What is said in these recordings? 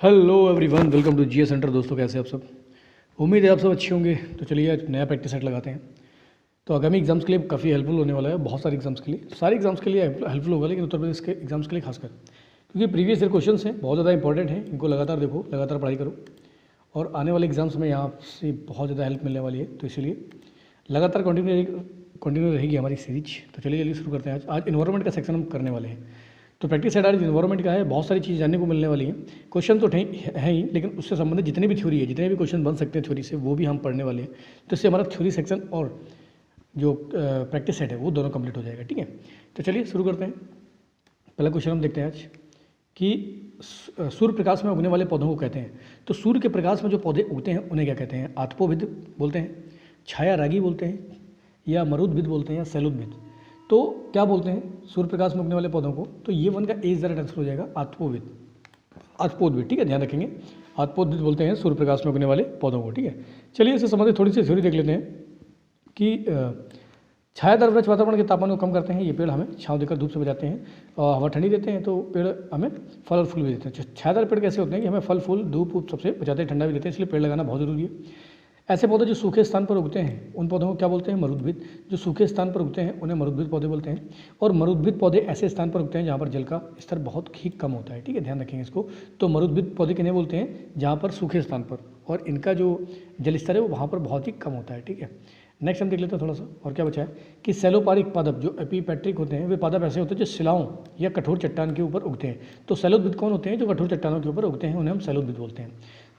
Hello everyone, welcome to GS centre. दोस्तों, कैसे आप सब? उम्मीद है आप सब अच्छे होंगे। तो चलिए आज नया प्रैक्टिस सेट लगाते हैं। तो आगामी एग्जाम्स के लिए काफ़ी हेल्पफुल होने वाला है। बहुत सारे एग्जाम्स के लिए, सारे एग्जाम्स के लिए हेल्पफुल होगा, लेकिन उत्तर प्रदेश के एग्जाम्स के लिए खासकर, क्योंकि प्रीवियस ईयर क्वेश्चन हैं, बहुत ज़्यादा इंपॉर्टेंट हैं। इनको लगातार देखो, लगातार पढ़ाई करो, और आने वाले एग्जाम्स में यहाँ से बहुत ज़्यादा हेल्प मिलने वाली है। तो इसीलिए लगातार कंटिन्यू रहेगी हमारी सीरीज। तो चलिए जल्दी शुरू करते हैं। आज इन्वायरमेंट का सेक्शन हम करने वाले हैं। तो प्रैक्टिस सेट आज इन्वायरमेंट का है। बहुत सारी चीज़ जानने को मिलने वाली है। क्वेश्चन तो है ही, लेकिन उससे संबंधित जितनी भी थ्योरी है, जितने भी क्वेश्चन बन सकते हैं थ्योरी से, वो भी हम पढ़ने वाले हैं। तो इससे हमारा थ्योरी सेक्शन और जो प्रैक्टिस सेट है वो दोनों कंप्लीट हो जाएगा। ठीक है, तो चलिए शुरू करते हैं। पहला क्वेश्चन हम देखते हैं आज कि सूर्य प्रकाश में उगने वाले पौधों को कहते हैं। तो सूर्य के प्रकाश में जो पौधे उगते हैं उन्हें क्या कहते हैं? आतपोविद बोलते हैं, छायारागी बोलते हैं, या मरुदभिद बोलते हैं, या सैलुदभिद। तो क्या बोलते हैं सूर्य प्रकाश में उगने वाले पौधों को? तो ये वन का ए डायरेक्ट आंसर हो जाएगा आतपोविद, आतपोदभिद। ठीक है, ध्यान रखेंगे, आतपोदभिद बोलते हैं सूर्य प्रकाश में उगने वाले पौधों को। ठीक है, चलिए इससे संबंधित थोड़ी सी थ्योरी देख लेते हैं कि छायादार वृक्ष वातावरण के तापमान को कम करते हैं। ये पेड़ हमें छांव देकर धूप से बचाते हैं, और हवा ठंडी देते हैं। तो पेड़ हमें फल और फूल भी देते हैं। छायादार पेड़ कैसे होते हैं कि हमें फल फूल धूप वूप सबसे बचाते हैं, ठंडा भी देते हैं, इसलिए पेड़ लगाना बहुत जरूरी है। ऐसे पौधे जो सूखे स्थान पर उगते हैं उन पौधों को क्या बोलते हैं? मरुदभिद। जो सूखे स्थान पर उगते हैं उन्हें मरुदभिद पौधे बोलते हैं। और मरुदभिद पौधे ऐसे स्थान पर उगते हैं जहाँ पर जल का स्तर बहुत ही कम होता है। ठीक है, ध्यान रखेंगे इसको। तो मरुदभिद पौधे किन्हें बोलते हैं? जहाँ पर सूखे स्थान पर और इनका जो जल स्तर है वो वहाँ पर बहुत ही कम होता है। ठीक है, नेक्स्ट हम देख लेते हैं थोड़ा सा और क्या बचा है कि सेलोपारिक पादप जो एपीपैट्रिक होते हैं, वे पादप ऐसे होते हैं जो शिलाओं या कठोर चट्टान के ऊपर उगते हैं। तो सैलुदभिद कौन होते हैं? जो कठोर चट्टानों के ऊपर उगते हैं उन्हें हम सैलुदभिद बोलते हैं।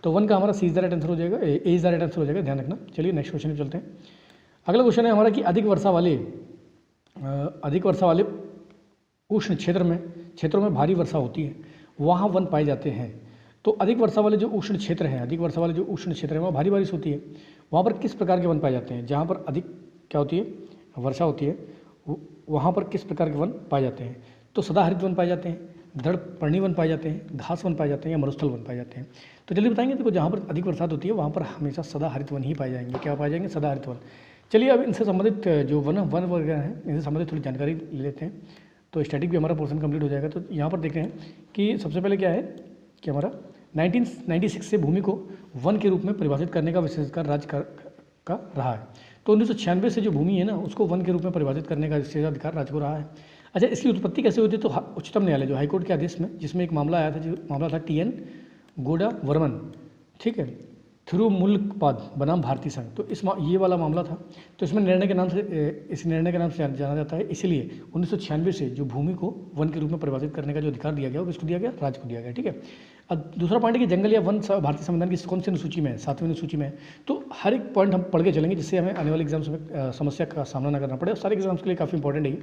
तो वन का हमारा सी इज द राइट आंसर हो जाएगा, ए इज द राइट आंसर हो जाएगा, ध्यान रखना। चलिए नेक्स्ट क्वेश्चन में चलते हैं। अगला क्वेश्चन है हमारा कि अधिक वर्षा वाले उष्ण क्षेत्रों में भारी वर्षा होती है, वहाँ वन पाए जाते हैं। तो अधिक वर्षा वाले जो उष्ण क्षेत्र हैं, अधिक वर्षा वाले जो उष्ण क्षेत्र हैं वहाँ भारी बारिश होती है। वहाँ पर किस प्रकार के वन पाए जाते हैं? जहाँ पर अधिक क्या होती है? वर्षा होती है, वहाँ पर किस प्रकार के वन पाए जाते हैं? तो सदाहरित वन पाए जाते हैं, दृढ़ पर्णी वन पाए जाते हैं, घास वन पाए जाते हैं, या मरुस्थल वन पाए जाते हैं। तो जल्दी बताएंगे। देखो, जहाँ पर अधिक बरसात होती है वहाँ पर हमेशा सदाहरित वन ही पाए जाएंगे। क्या पाए जाएंगे? सदाहरित वन। चलिए अब इनसे संबंधित जो वन वगैरह हैं, इनसे संबंधित थोड़ी जानकारी ले लेते हैं। तो स्टैटिक भी हमारा पोर्शन कंप्लीट हो जाएगा। तो यहाँ पर देखते हैं कि सबसे पहले क्या है कि हमारा 1996 से भूमि को वन के रूप में परिभाषित करने का विशेषाधिकार राज्य का रहा है। तो 1996 से जो भूमि है ना, उसको वन के रूप में परिभाषित करने का विशेषाधिकार राज्य को रहा है। अच्छा, इसकी उत्पत्ति कैसे हुई थी? तो उच्चतम न्यायालय जो हाईकोर्ट के आदेश में, जिसमें एक मामला आया था, जो मामला था टी.एन. गोडावरमन, ठीक है, थ्रू मुल्कपाद बनाम भारतीय संघ। तो ये वाला मामला था। तो इसमें निर्णय के नाम से इस निर्णय के नाम से जाना जाता है। इसीलिए 1996 से जो भूमि को वन के रूप में परिभाषित करने का जो अधिकार दिया गया वो किसको दिया गया? राज्य को दिया गया। ठीक है, अब दूसरा पॉइंट है कि जंगल या वन भारतीय संविधान की कौन सी अनुसूची में है? 7वीं अनुसूची में है। तो हर एक पॉइंट हम पढ़ के चलेंगे, जिससे हमें आने वाले एग्जाम्स में समस्या का सामना ना करना पड़े। और सारे एग्जाम्स के लिए काफ़ी इंपॉर्टेंट है।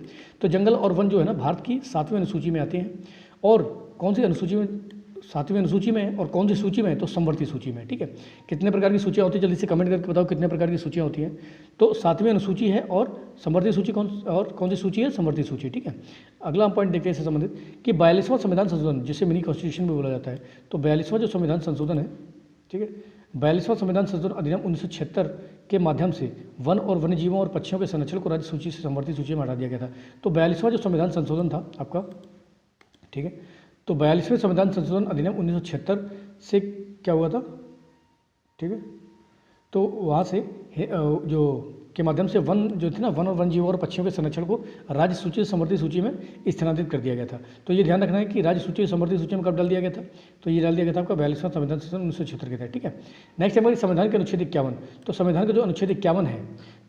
तो जंगल और वन जो है ना, भारत की 7वीं अनुसूची में आते हैं। और कौन सी अनुसूची में? 7वीं अनुसूची में। और कौन सी सूची में? तो समवर्ती सूची में। ठीक है, कितने प्रकार की सूचियाँ होती है? जल्दी से कमेंट करके बताओ कितने प्रकार की सूचियाँ होती हैं। तो 7वीं अनुसूची है, और समवर्ती सूची कौन सी सूची है? समवर्ती सूची। ठीक है, अगला हम पॉइंट देखते हैं इससे संबंधित कि 42वां संविधान संशोधन, जिसे मिनी कॉन्स्टिट्यूशन भी बोला जाता है। तो 42वां जो संविधान संशोधन है, ठीक है, 42वां संविधान संशोधन अधिनियम 1976 के माध्यम से वन और वन्यजीवों और पक्षियों के संरक्षण को राज्य सूची से समवर्ती सूची में हटा दिया गया था। तो 42वां जो संविधान संशोधन था आपका, ठीक है, तो 42वें संविधान संशोधन अधिनियम 1976 से क्या हुआ था? ठीक है, तो वहाँ से जो के माध्यम से वन जो थी ना, वन और वन्यजीवों और पक्षियों के संरक्षण को राज्य सूची से समवर्ती सूची में स्थानांतरित कर दिया गया था। तो ये ध्यान रखना है कि राज्य सूची समवर्ती सूची में कब डाल दिया गया था? तो ये डाल दिया गया था आपका 42वां संविधान संशोधन 1976 के तहत। ठीक है, नेक्स्ट हमारी संविधान के अनुच्छेद 51। तो संविधान का जो अनुच्छेद 51 है,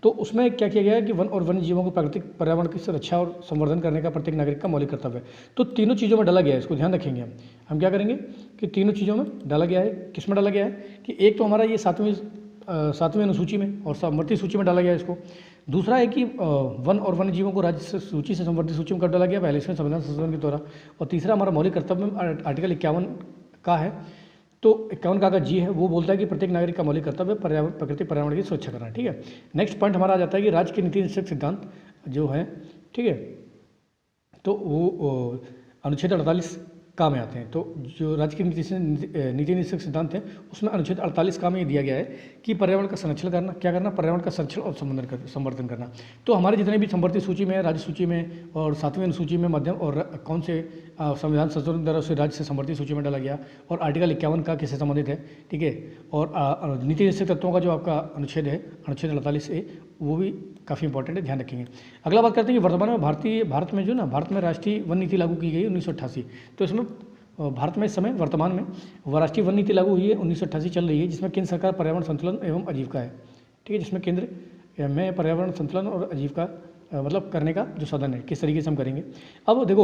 तो उसमें क्या किया गया है कि वन और वन्य जीवों को प्राकृतिक पर्यावरण की सुरक्षा और संवर्धन करने का प्रत्येक नागरिक का मौलिक कर्तव्य है। तो तीनों चीज़ों में डाला गया है, इसको ध्यान रखेंगे। हम क्या करेंगे कि तीनों चीज़ों में डाला गया है। किस में डाला गया है कि एक तो हमारा ये 7वीं अनुसूची में और समवर्ती सूची में डाला गया है इसको। दूसरा है कि वन और वन्य जीवों को राज्य सूची से समवर्ती सूची में कब डाला गया? 42वें संविधान संशोधन के द्वारा। और तीसरा हमारा मौलिक कर्तव्य में आर्टिकल 51 का है। तो 51 का जी है, वो बोलता है कि प्रत्येक नागरिक का मौलिक कर्तव्य प्रकृति पर्यावरण की सुरक्षा करना। ठीक है, नेक्स्ट पॉइंट हमारा आ जाता है कि राज्य के नीति निषेध सिद्धांत जो है, ठीक है, तो वो अनुच्छेद 48 में आते हैं। तो जो राज्य की नीति निषेधक सिद्धांत है उसमें अनुच्छेद 48 का में ये दिया गया है कि पर्यावरण का संरक्षण करना, क्या करना, पर्यावरण का संरक्षण और संवर्धन करना। तो हमारे जितने भी संवर्ती सूची में, राज्य सूची में और 7वीं अनुसूची में मध्यम और कौन से संविधान संशोधन द्वारा उसे राज्य से संवर्ती सूची में डाला गया, और आर्टिकल 51 का किससे संबंधित है, ठीक है। और नीति निषेधक तत्वों का जो आपका अनुच्छेद है, अनुच्छेद 48A, वो भी काफ़ी इंपॉर्टेंट है, ध्यान रखेंगे। अगला बात करते हैं कि वर्तमान में भारत में जो ना, भारत में राष्ट्रीय वन नीति लागू की गई 1988। तो इसमें भारत में इस समय वर्तमान में राष्ट्रीय वन नीति लागू हुई है 1988 चल रही है, जिसमें केंद्र सरकार पर्यावरण संतुलन एवं आजीविका है, ठीक है, जिसमें केंद्र में पर्यावरण संतुलन और आजीविका मतलब करने का जो साधन है, किस तरीके से हम करेंगे। अब देखो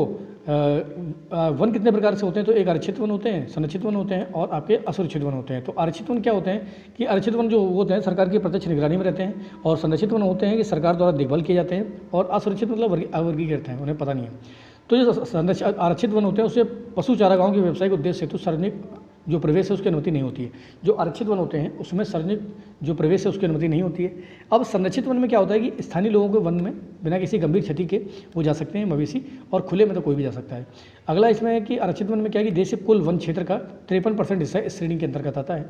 वन कितने प्रकार से होते हैं, तो एक आरक्षित वन होते हैं, संरक्षित वन होते हैं और आपके असुरक्षित वन होते हैं। तो आरक्षित वन क्या होते हैं कि आरक्षित वन जो होते हैं सरकार की प्रत्यक्ष निगरानी में रहते हैं, और संरक्षित वन होते हैं कि सरकार द्वारा देखभाल किए जाते हैं, और असुरक्षित मतलब अवर्गीकृत हैं, उन्हें पता नहीं है। तो जो आरक्षित वन होते हैं उससे पशु चारागाहों के व्यवसाय के उद्देश्य हेतु सार्वजनिक जो प्रवेश है उसकी अनुमति नहीं होती है। जो आरक्षित वन होते हैं उसमें सार्वजनिक जो प्रवेश है उसकी अनुमति नहीं होती है। अब संरक्षित वन में क्या होता है कि स्थानीय लोगों को वन में बिना किसी गंभीर क्षति के वो जा सकते हैं मवेशी, और खुले में तो कोई भी जा सकता है। अगला इसमें है कि आरक्षित वन में क्या है कि देश के कुल वन क्षेत्र का 53% हिस्सा इस श्रेणी के अंतर्गत आता है,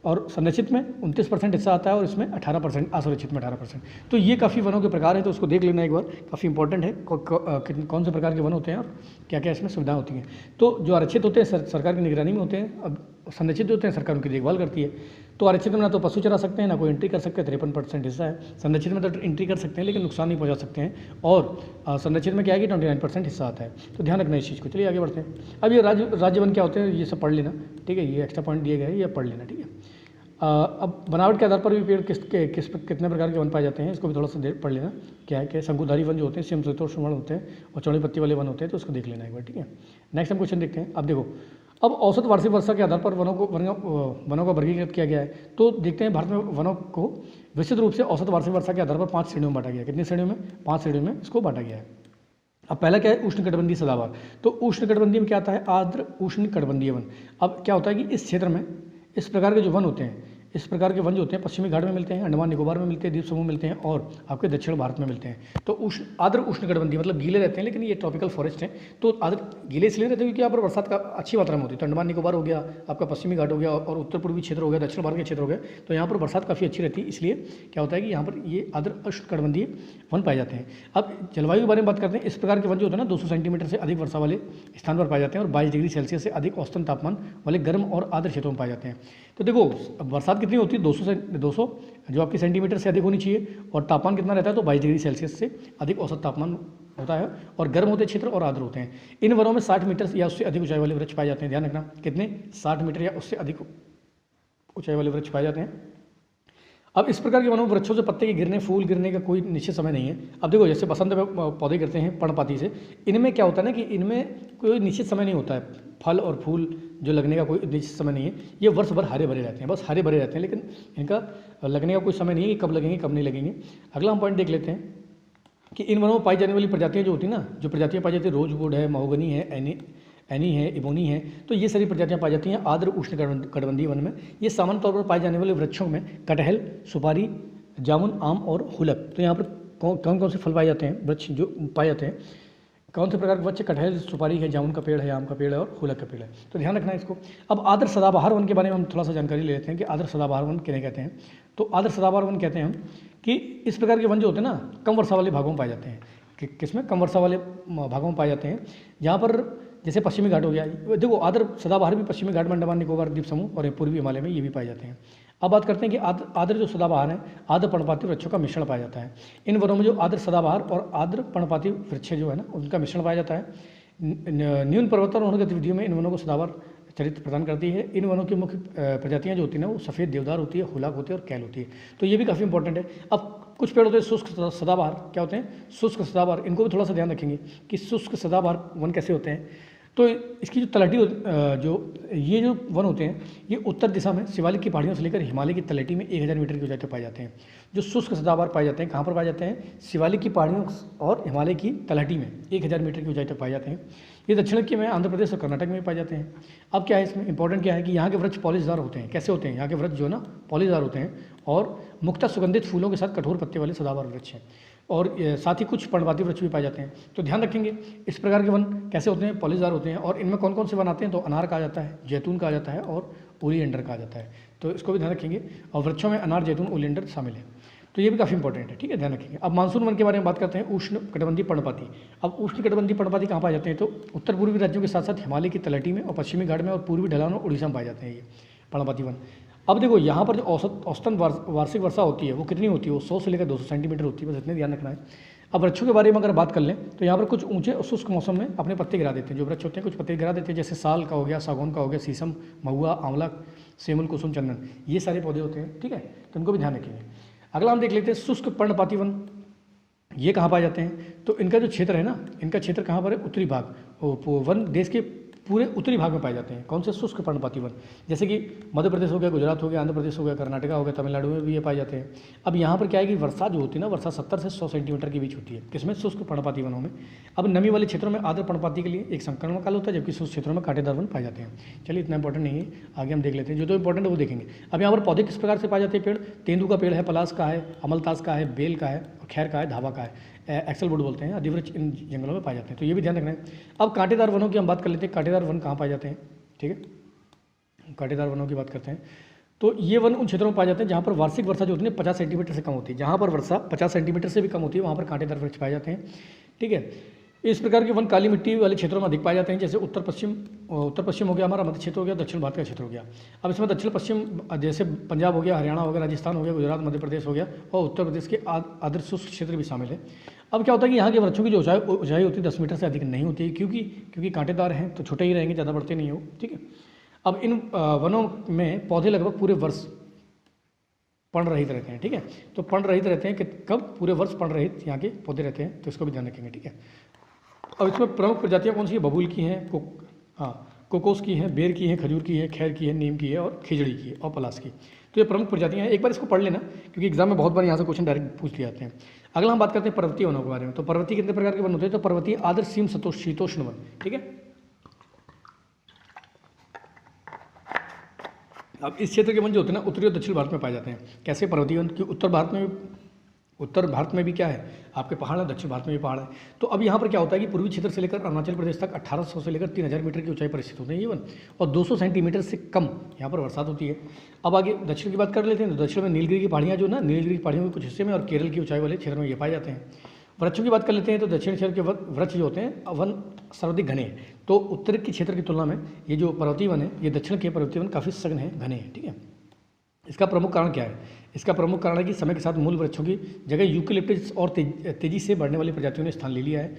और संरक्षित में 29% हिस्सा आता है, और इसमें 18%, असुरक्षित में 18%। तो ये काफ़ी वनों के प्रकार हैं, तो उसको देख लेना एक बार, काफ़ी इंपॉर्टेंट है कौन से प्रकार के वन होते हैं और क्या क्या इसमें सुविधा होती हैं। तो जो आरक्षित होते हैं सरकार की निगरानी में होते हैं, अब संरक्षित होते हैं सरकार उनकी देखभाल करती है। तो आरक्षित में ना तो पशु चरा सकते हैं, ना कोई एंट्री कर सकते हैं, 53% हिस्सा है। संरक्षित में तो एंट्री कर सकते हैं लेकिन नुकसान नहीं पहुंचा सकते हैं, और संरक्षित में क्या है कि 29% हिस्सा आता है। तो ध्यान रखना इस चीज़ को। चलिए आगे बढ़ते हैं। अब ये राज्य वन क्या होते हैं ये सब पढ़ लेना, ठीक है, ये एक्स्ट्रा पॉइंट दिए गए हैं, ये पढ़ लेना, ठीक है। अब बनावट के आधार पर भी पेड़ कितने प्रकार के वन पाए जाते हैं, इसको भी थोड़ा सा देर पढ़ लेना। क्या है कि शंकुधारी वन जो होते हैं, समशीतोष्ण वन होते हैं, और चौड़ी पत्ती वाले वन होते हैं, तो उसको देख लेना एक बार, ठीक है। नेक्स्ट हम क्वेश्चन देखते हैं। अब देखो, अब औसत वार्षिक वर्षा के आधार पर वनों का वर्गीकृत किया गया है। तो देखते हैं भारत में वनों को विस्तृत रूप से औसत वार्षिक वर्षा के आधार पर 5 श्रेणियों में बांटा गया है। कितनी श्रेणियों में? 5 श्रेणियों में इसको बांटा गया है। अब पहला क्या है? उष्णकटिबंधीय सदाबहार। तो उष्णकटिबंधीय में क्या आता है? आर्द्र उष्णकटिबंधीय वन। अब क्या होता है कि इस क्षेत्र में इस प्रकार के जो वन होते हैं, इस प्रकार के वन जो होते हैं पश्चिमी घाट में मिलते हैं, अंडमान निकोबार में मिलते हैं, द्वीप समूह मिलते हैं, और आपके दक्षिण भारत में मिलते हैं। तो आर्द्र उष्णकटिबंधीय मतलब गीले रहते हैं, लेकिन ये ट्रॉपिकल फॉरेस्ट हैं। तो आर्द्र गीले इसलिए रहते हैं क्योंकि यहाँ पर बरसात का अच्छी मात्रा में होती है। तो अंडमान निकोबार हो गया, आपका पश्चिमी घाट हो गया, और उत्तर पूर्वी क्षेत्र हो गया, दक्षिण भारत के क्षेत्र हो गए, तो यहाँ पर बरसात काफ़ी अच्छी रहती है। इसलिए क्या होता है कि यहाँ पर ये आर्द्र उष्णकटिबंधीय वन पाए जाते हैं। अब जलवायु के बारे में बात करते हैं। इस प्रकार के वन जो होते हैं ना 200 सेंटीमीटर से अधिक वर्षा वाले स्थान पर पाए जाते हैं, और 22 डिग्री सेल्सियस से अधिक औसतन तापमान वाले गर्म और आर्द्र क्षेत्रों में पाए जाते हैं। तो देखो बरसात कितनी होती है? 200 जो आपकी सेंटीमीटर से अधिक होनी चाहिए, और तापमान कितना रहता है? तो 22 डिग्री सेल्सियस से अधिक औसत तापमान होता है, और गर्म होते क्षेत्र और आर्द्र होते हैं। इन वनों में 60 मीटर या उससे अधिक ऊंचाई वाले वृक्ष पाए जाते हैं। ध्यान रखना, कितने? 60 मीटर या उससे अधिक ऊंचाई वाले वृक्ष पाए जाते हैं। अब इस प्रकार के वनों में वृक्षों से पत्ते के गिरने, फूल गिरने का कोई निश्चित समय नहीं है। अब देखो जैसे बसंत में पौधे गिरते हैं पर्णपाती से, इनमें क्या होता है ना कि इनमें कोई निश्चित समय नहीं होता है। फल और फूल जो लगने का कोई निश्चित समय नहीं है। ये वर्ष भर हरे भरे रहते हैं, बस हरे भरे रहते हैं, लेकिन इनका लगने का कोई समय नहीं है कि कब लगेंगे कब नहीं लगेंगे। अगला हम पॉइंट देख लेते हैं कि इन वनों में पाई जाने वाली प्रजातियाँ जो होती हैं ना, जो प्रजातियाँ पाई जाती है, रोजवुड है, महोगनी है, एनी है, इबोनी है, तो ये सारी प्रजातियाँ पाई जाती हैं आर्द्र उष्णकटिबंधीय वन में। ये सामान्य तौर पर पाए जाने वाले वृक्षों में कटहल, सुपारी, जामुन, आम और हुलक। तो यहाँ पर कौन कौन से फल पाए जाते हैं, वृक्ष जो पाए जाते हैं, कौन से प्रकार के वृक्ष? कटहल, सुपारी है, जामुन का पेड़ है, आम का पेड़ है, और हुलक का पेड़ है। तो ध्यान रखना है इसको। अब आर्द्र सदाबहार वन के बारे में हम थोड़ा सा जानकारी ले लेते हैं कि आर्द्र सदाबहार वन किन्हें कहते हैं। तो आर्द्र सदाबहार वन कहते हैं हम कि इस प्रकार के वन जो होते हैं ना कम वर्षा वाले भागों में पाए जाते हैं। किसमें? कम वर्षा वाले भागों में पाए जाते हैं, जहाँ पर जैसे पश्चिमी घाट हो गया। देखो आर्द्र सदाबहार भी पश्चिमी घाट में, अंडमान निकोबार द्वीप समूह और पूर्वी हिमालय में ये भी पाए जाते हैं। अब बात करते हैं कि आर्द्र जो सदाबहार है, आर्द्र पर्णपाती वृक्षों का मिश्रण पाया जाता है। इन वनों में जो आर्द्र सदाबहार और आर्द्र पर्णपाती वृक्ष जो है ना उनका मिश्रण पाया जाता है। न्यून पर्वतारोहण और गतिविधियों में इन वनों को सदाबहार चरित्र प्रदान करती है। इन वनों की मुख्य प्रजातियां जो होती हैं वो सफ़ेद देवदार होती है, हुलाक होती है और कैल होती है। तो ये भी काफ़ी इंपॉर्टेंट है। अब कुछ पेड़ होते हैं शुष्क सदाबहार। क्या होते हैं? शुष्क सदाबहार। इनको भी थोड़ा सा ध्यान रखेंगे कि शुष्क सदाबहार वन कैसे होते हैं। तो इसकी जो तलहटी ये जो वन होते हैं ये उत्तर दिशा में शिवालिक की पहाड़ियों से लेकर हिमालय की तलहटी में 1000 मीटर की ऊंचाई तक पाए जाते हैं। जो शुष्क सदाबहार पाए जाते हैं कहाँ पर पाए जाते हैं? शिवालिक की पहाड़ियों और हिमालय की तलहटी में 1000 मीटर की ऊंचाई तक पाए जाते हैं। ये दक्षिण के में आंध्र प्रदेश और कर्नाटक में पाए जाते हैं। अब क्या है इसमें इंपॉर्टेंट क्या है कि यहाँ के वृक्ष पॉलिशदार होते हैं। कैसे होते हैं? यहाँ के वृक्ष जो है ना पॉलिशदार होते हैं, और मुक्ता सुगंधित फूलों के साथ कठोर पत्ते वाले सदाबहार वृक्ष हैं। और साथ ही कुछ पर्णपाती वृक्ष भी पाए जाते हैं। तो ध्यान रखेंगे इस प्रकार के वन कैसे होते हैं, पॉलिशदार होते हैं। और इनमें कौन कौन से वन आते हैं, तो अनार कहा जाता है, जैतून कहा जाता है और ओलियंडर कहा जाता है। तो इसको भी ध्यान रखेंगे। और वृक्षों में अनार, जैतून, ओलियंडर शामिल है। तो ये भी काफ़ी इंपॉर्टेंट है, ठीक है, ध्यान रखेंगे। अब मानसून वन के बारे में बात करते हैं, उष्ण कटिबंधीय पर्णपाती। अब उष्ण कटिबंधीय पर्णपाती कहाँ पाए जाते हैं, तो उत्तर पूर्वी राज्यों के साथ साथ हिमालय की तलहटी में और पश्चिमी घाट में और पूर्वी ढलान और उड़ीसा में पाए जाते हैं ये पर्णपाती वन। अब देखो यहाँ पर जो औसतन वार्षिक वर्षा होती है वो कितनी होती है, वो 100 से लेकर 200 सेंटीमीटर होती है, बस इतने ध्यान रखना है। अब वृक्षों के बारे में अगर बात कर लें तो यहाँ पर कुछ ऊंचे और शुष्क मौसम में अपने पत्ते गिरा देते हैं। जो वृक्ष होते हैं कुछ पत्ते गिरा देते हैं, जैसे साल का हो गया, सागौन का हो गया, शीशम, महुआ, आंवला, सेमुल, कुसुम, चंदन, ये सारे पौधे होते हैं, ठीक है। तो इनको भी ध्यान रखेंगे। अगला हम देख लेते हैं शुष्क पर्णपाती वन। ये कहाँ पाए जाते हैं, तो इनका जो क्षेत्र है ना, इनका क्षेत्र कहाँ पर है, उत्तरी भाग। वन देश के पूरे उत्तरी भाग में पाए जाते हैं। कौन से, शुष्क पर्णपाती वन, जैसे कि मध्य प्रदेश हो गया, गुजरात हो गया, आंध्र प्रदेश हो गया, कर्नाटका हो गया, तमिलनाडु में भी ये पाए जाते हैं। अब यहाँ पर क्या है कि वर्षा जो होती है ना, वर्षा 70 से 100 सेंटीमीटर के बीच होती है, किसमें, शुष्क पर्णपाती वनों में। अब नमी वाले क्षेत्रों में आर्द्र पर्णपाती के लिए एक संक्रमण काल होता है, जबकि शुष्क क्षेत्रों में कांटेदार वन पाए जाते हैं। चलिए इतना इंपॉर्टेंट नहीं है, आगे हम देख लेते हैं। जो इंपॉर्टेंट है वो देखेंगे। अब यहाँ पर पौधे किस प्रकार से पाए जाते हैं, पेड़, तेंदू का पेड़ है, पलास का है, अमलतास का है, बेल का है, और खैर का है, धावा का है, एक्सल वुड बोलते हैं, अधिवृक्ष इन जंगलों में पाए जाते हैं। तो ये भी ध्यान रखना है। अब कांटेदार वनों की हम बात कर लेते हैं, कांटेदार वन कहाँ पाए जाते हैं, ठीक है। कांटेदार वनों की बात करते हैं तो ये वन उन क्षेत्रों में पाए जाते हैं जहाँ पर वार्षिक वर्षा जो होती है 50 सेंटीमीटर से कम होती है। जहाँ पर वर्षा 50 सेंटीमीटर से भी कम होती है वहाँ पर कांटेदार वृक्ष पाए जाते हैं, ठीक है। इस प्रकार के वन काली मिट्टी वाले क्षेत्रों में अधिक पाए जाते हैं, जैसे उत्तर पश्चिम हो गया, हमारा मध्य क्षेत्र हो गया, दक्षिण भारत का क्षेत्र हो गया। अब इसमें दक्षिण पश्चिम जैसे पंजाब हो गया, हरियाणा हो गया, राजस्थान हो गया, गुजरात, मध्य प्रदेश हो गया और उत्तर प्रदेश के आर्द्र शुष्क क्षेत्र भी शामिल है। अब क्या होता है कि यहाँ के वृक्षों की जो ऊंचाई होती है 10 मीटर से अधिक नहीं होती है, क्योंकि कांटेदार हैं तो छोटे ही रहेंगे, ज़्यादा बढ़ते नहीं हो, ठीक है। अब इन वनों में पौधे लगभग पूरे वर्ष पर्णरहित रहते हैं, ठीक है। तो पर्णरहित रहते हैं कि कब, पूरे वर्ष पर्णरहित यहाँ के पौधे रहते हैं, तो इसको भी ध्यान रखेंगे, ठीक है। अब इसमें प्रमुख प्रजातियाँ कौन सी है, बबूल की हैं, कोकोस की हैं, बेर की हैं, खजूर की है, खैर की है, नीम की है और खिजड़ी की है और पलास की। तो ये प्रमुख प्रजातियाँ हैं, एक बार इसको पढ़ लेना क्योंकि एग्जाम में बहुत बार यहाँ से क्वेश्चन डायरेक्ट पूछ लिए जाते हैं। अगला हम बात करते हैं पर्वतीय वनों के बारे में। तो पर्वतीय कितने प्रकार के वन होते हैं, तो पर्वतीय आर्द्र शीतोष्ण वन, ठीक है। अब इस क्षेत्र के वन जो होते हैं ना उत्तरी और दक्षिण भारत में पाए जाते हैं। कैसे पर्वतीय वन, कि उत्तर भारत में भी क्या है आपके पहाड़ है, दक्षिण भारत में भी पहाड़ है। तो अब यहाँ पर क्या होता है कि पूर्वी क्षेत्र से लेकर अरुणाचल प्रदेश तक 1800 से लेकर 3000 मीटर की ऊंचाई पर स्थित होते हैं ये वन, और 200 सेंटीमीटर से कम यहाँ पर बरसात होती है। अब आगे दक्षिण की बात कर लेते हैं। तो दक्षिण में नीलगिरी की पहाड़ियाँ जो ना, नीलगिरी की पहाड़ियों के कुछ हिस्से में और केरल की ऊंचाई वाले क्षेत्र में ये पाए जाते हैं। वृक्षों की बात कर लेते हैं। तो दक्षिण क्षेत्र के वृक्ष जो होते हैं वन सर्वाधिक घने हैं, तो उत्तर के क्षेत्र की तुलना में ये जो पर्वतीय वन है, ये दक्षिण के पर्वतीय वन काफ़ी सघन है, घने हैं, ठीक है। इसका प्रमुख कारण क्या है, इसका प्रमुख कारण है कि समय के साथ मूल वृक्षों की जगह यूकेलिप्टस और तेजी से बढ़ने वाली प्रजातियों ने स्थान ले लिया है।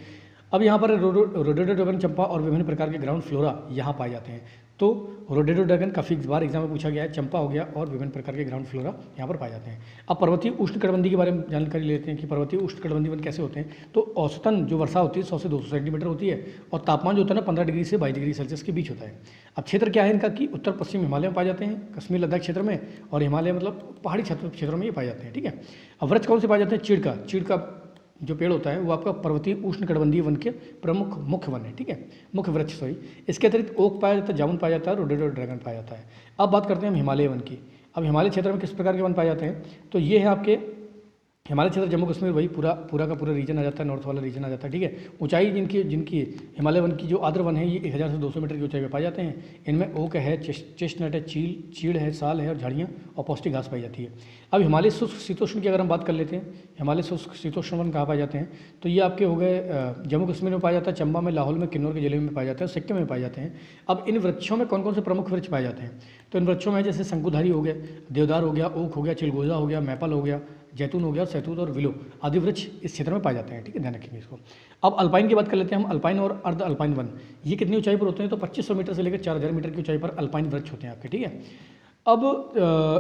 अब यहाँ पर रोडोडेंड्रन चंपा और विभिन्न प्रकार के ग्राउंड फ्लोरा यहाँ पाए जाते हैं। तो रोडोडेंड्रन काफ़ी बार एग्जाम में पूछा गया है, चंपा हो गया और विभिन्न प्रकार के ग्राउंड फ्लोरा यहाँ पर पाए जाते हैं। अब पर्वतीय उष्णकटिबंधीय के बारे में जानकारी लेते हैं कि पर्वतीय उष्णकटिबंधीय वन कैसे होते हैं। तो औसतन जो वर्षा होती है 100 से 200 सेंटीमीटर होती है और तापमान जो होता है ना 15 डिग्री से 22 डिग्री सेल्सियस के बीच होता है। अब क्षेत्र क्या है इनका कि उत्तर पश्चिम हिमालय में पाए जाते हैं, कश्मीर लद्दाख क्षेत्र में, और हिमालय मतलब पहाड़ी क्षेत्रों में ये पाए जाते हैं, ठीक है। अब वृक्ष कौन से पाए जाते हैं, चीड़ का जो पेड़ होता है वो आपका पर्वतीय उष्णकटिबंधीय वन के प्रमुख मुख्य वन है, ठीक है, मुख्य वृक्ष सॉरी। इसके अतिरिक्त ओक पाया जाता है, जामुन पाया जाता है, रोडोडेंड्रन पाया जाता है। अब बात करते हैं हम हिमालय वन की। अब हिमालय क्षेत्र में किस प्रकार के वन पाए जाते हैं, तो ये है आपके हिमालय क्षेत्र, जम्मू कश्मीर, वही पूरा का पूरा रीजन आ जाता है, नॉर्थ वाला रीजन आ जाता है, ठीक है। ऊंचाई जिनकी हिमालय वन की जो आर्द्र वन है ये 1000 से 200 मीटर की ऊंचाई पर पाए जाते हैं। इनमें ओक है, चेस्टनट है, चीड़ है, साल है और झाड़ियाँ और पौष्टिक घास पाई जाती है। अब हिमालय शुष्क शीतोष्ण की अगर हम बात कर लेते हैं, हिमालय शुष्क शीतोष्ण वन कहाँ पाए जाते हैं, तो ये आपके हो गए जम्मू कश्मीर में पाया जाता है, चंबा में, लाहौल में, किन्नौर के जिले में पाया जाता है, सिक्किम में पाए जाते हैं। अब इन वृक्षों में कौन कौन से प्रमुख वृक्ष पाए जाते हैं, तो इन वृक्षों में जैसे शंकुधारी हो गया, देवदार हो गया, ओक हो गया, चिलगोजा हो गया, मैपल हो गया, जैतून हो गया, सहतूत और विलो आदि वृक्ष इस क्षेत्र में पाए जाते हैं, ठीक है, ध्यान रखेंगे इसको। अब अल्पाइन की बात कर लेते हैं हम। अल्पाइन और अर्ध अल्पाइन वन ये कितनी ऊंचाई पर होते हैं, तो 2500 मीटर से लेकर 4000 मीटर की ऊंचाई पर अल्पाइन वृक्ष होते हैं आपके, ठीक है। अब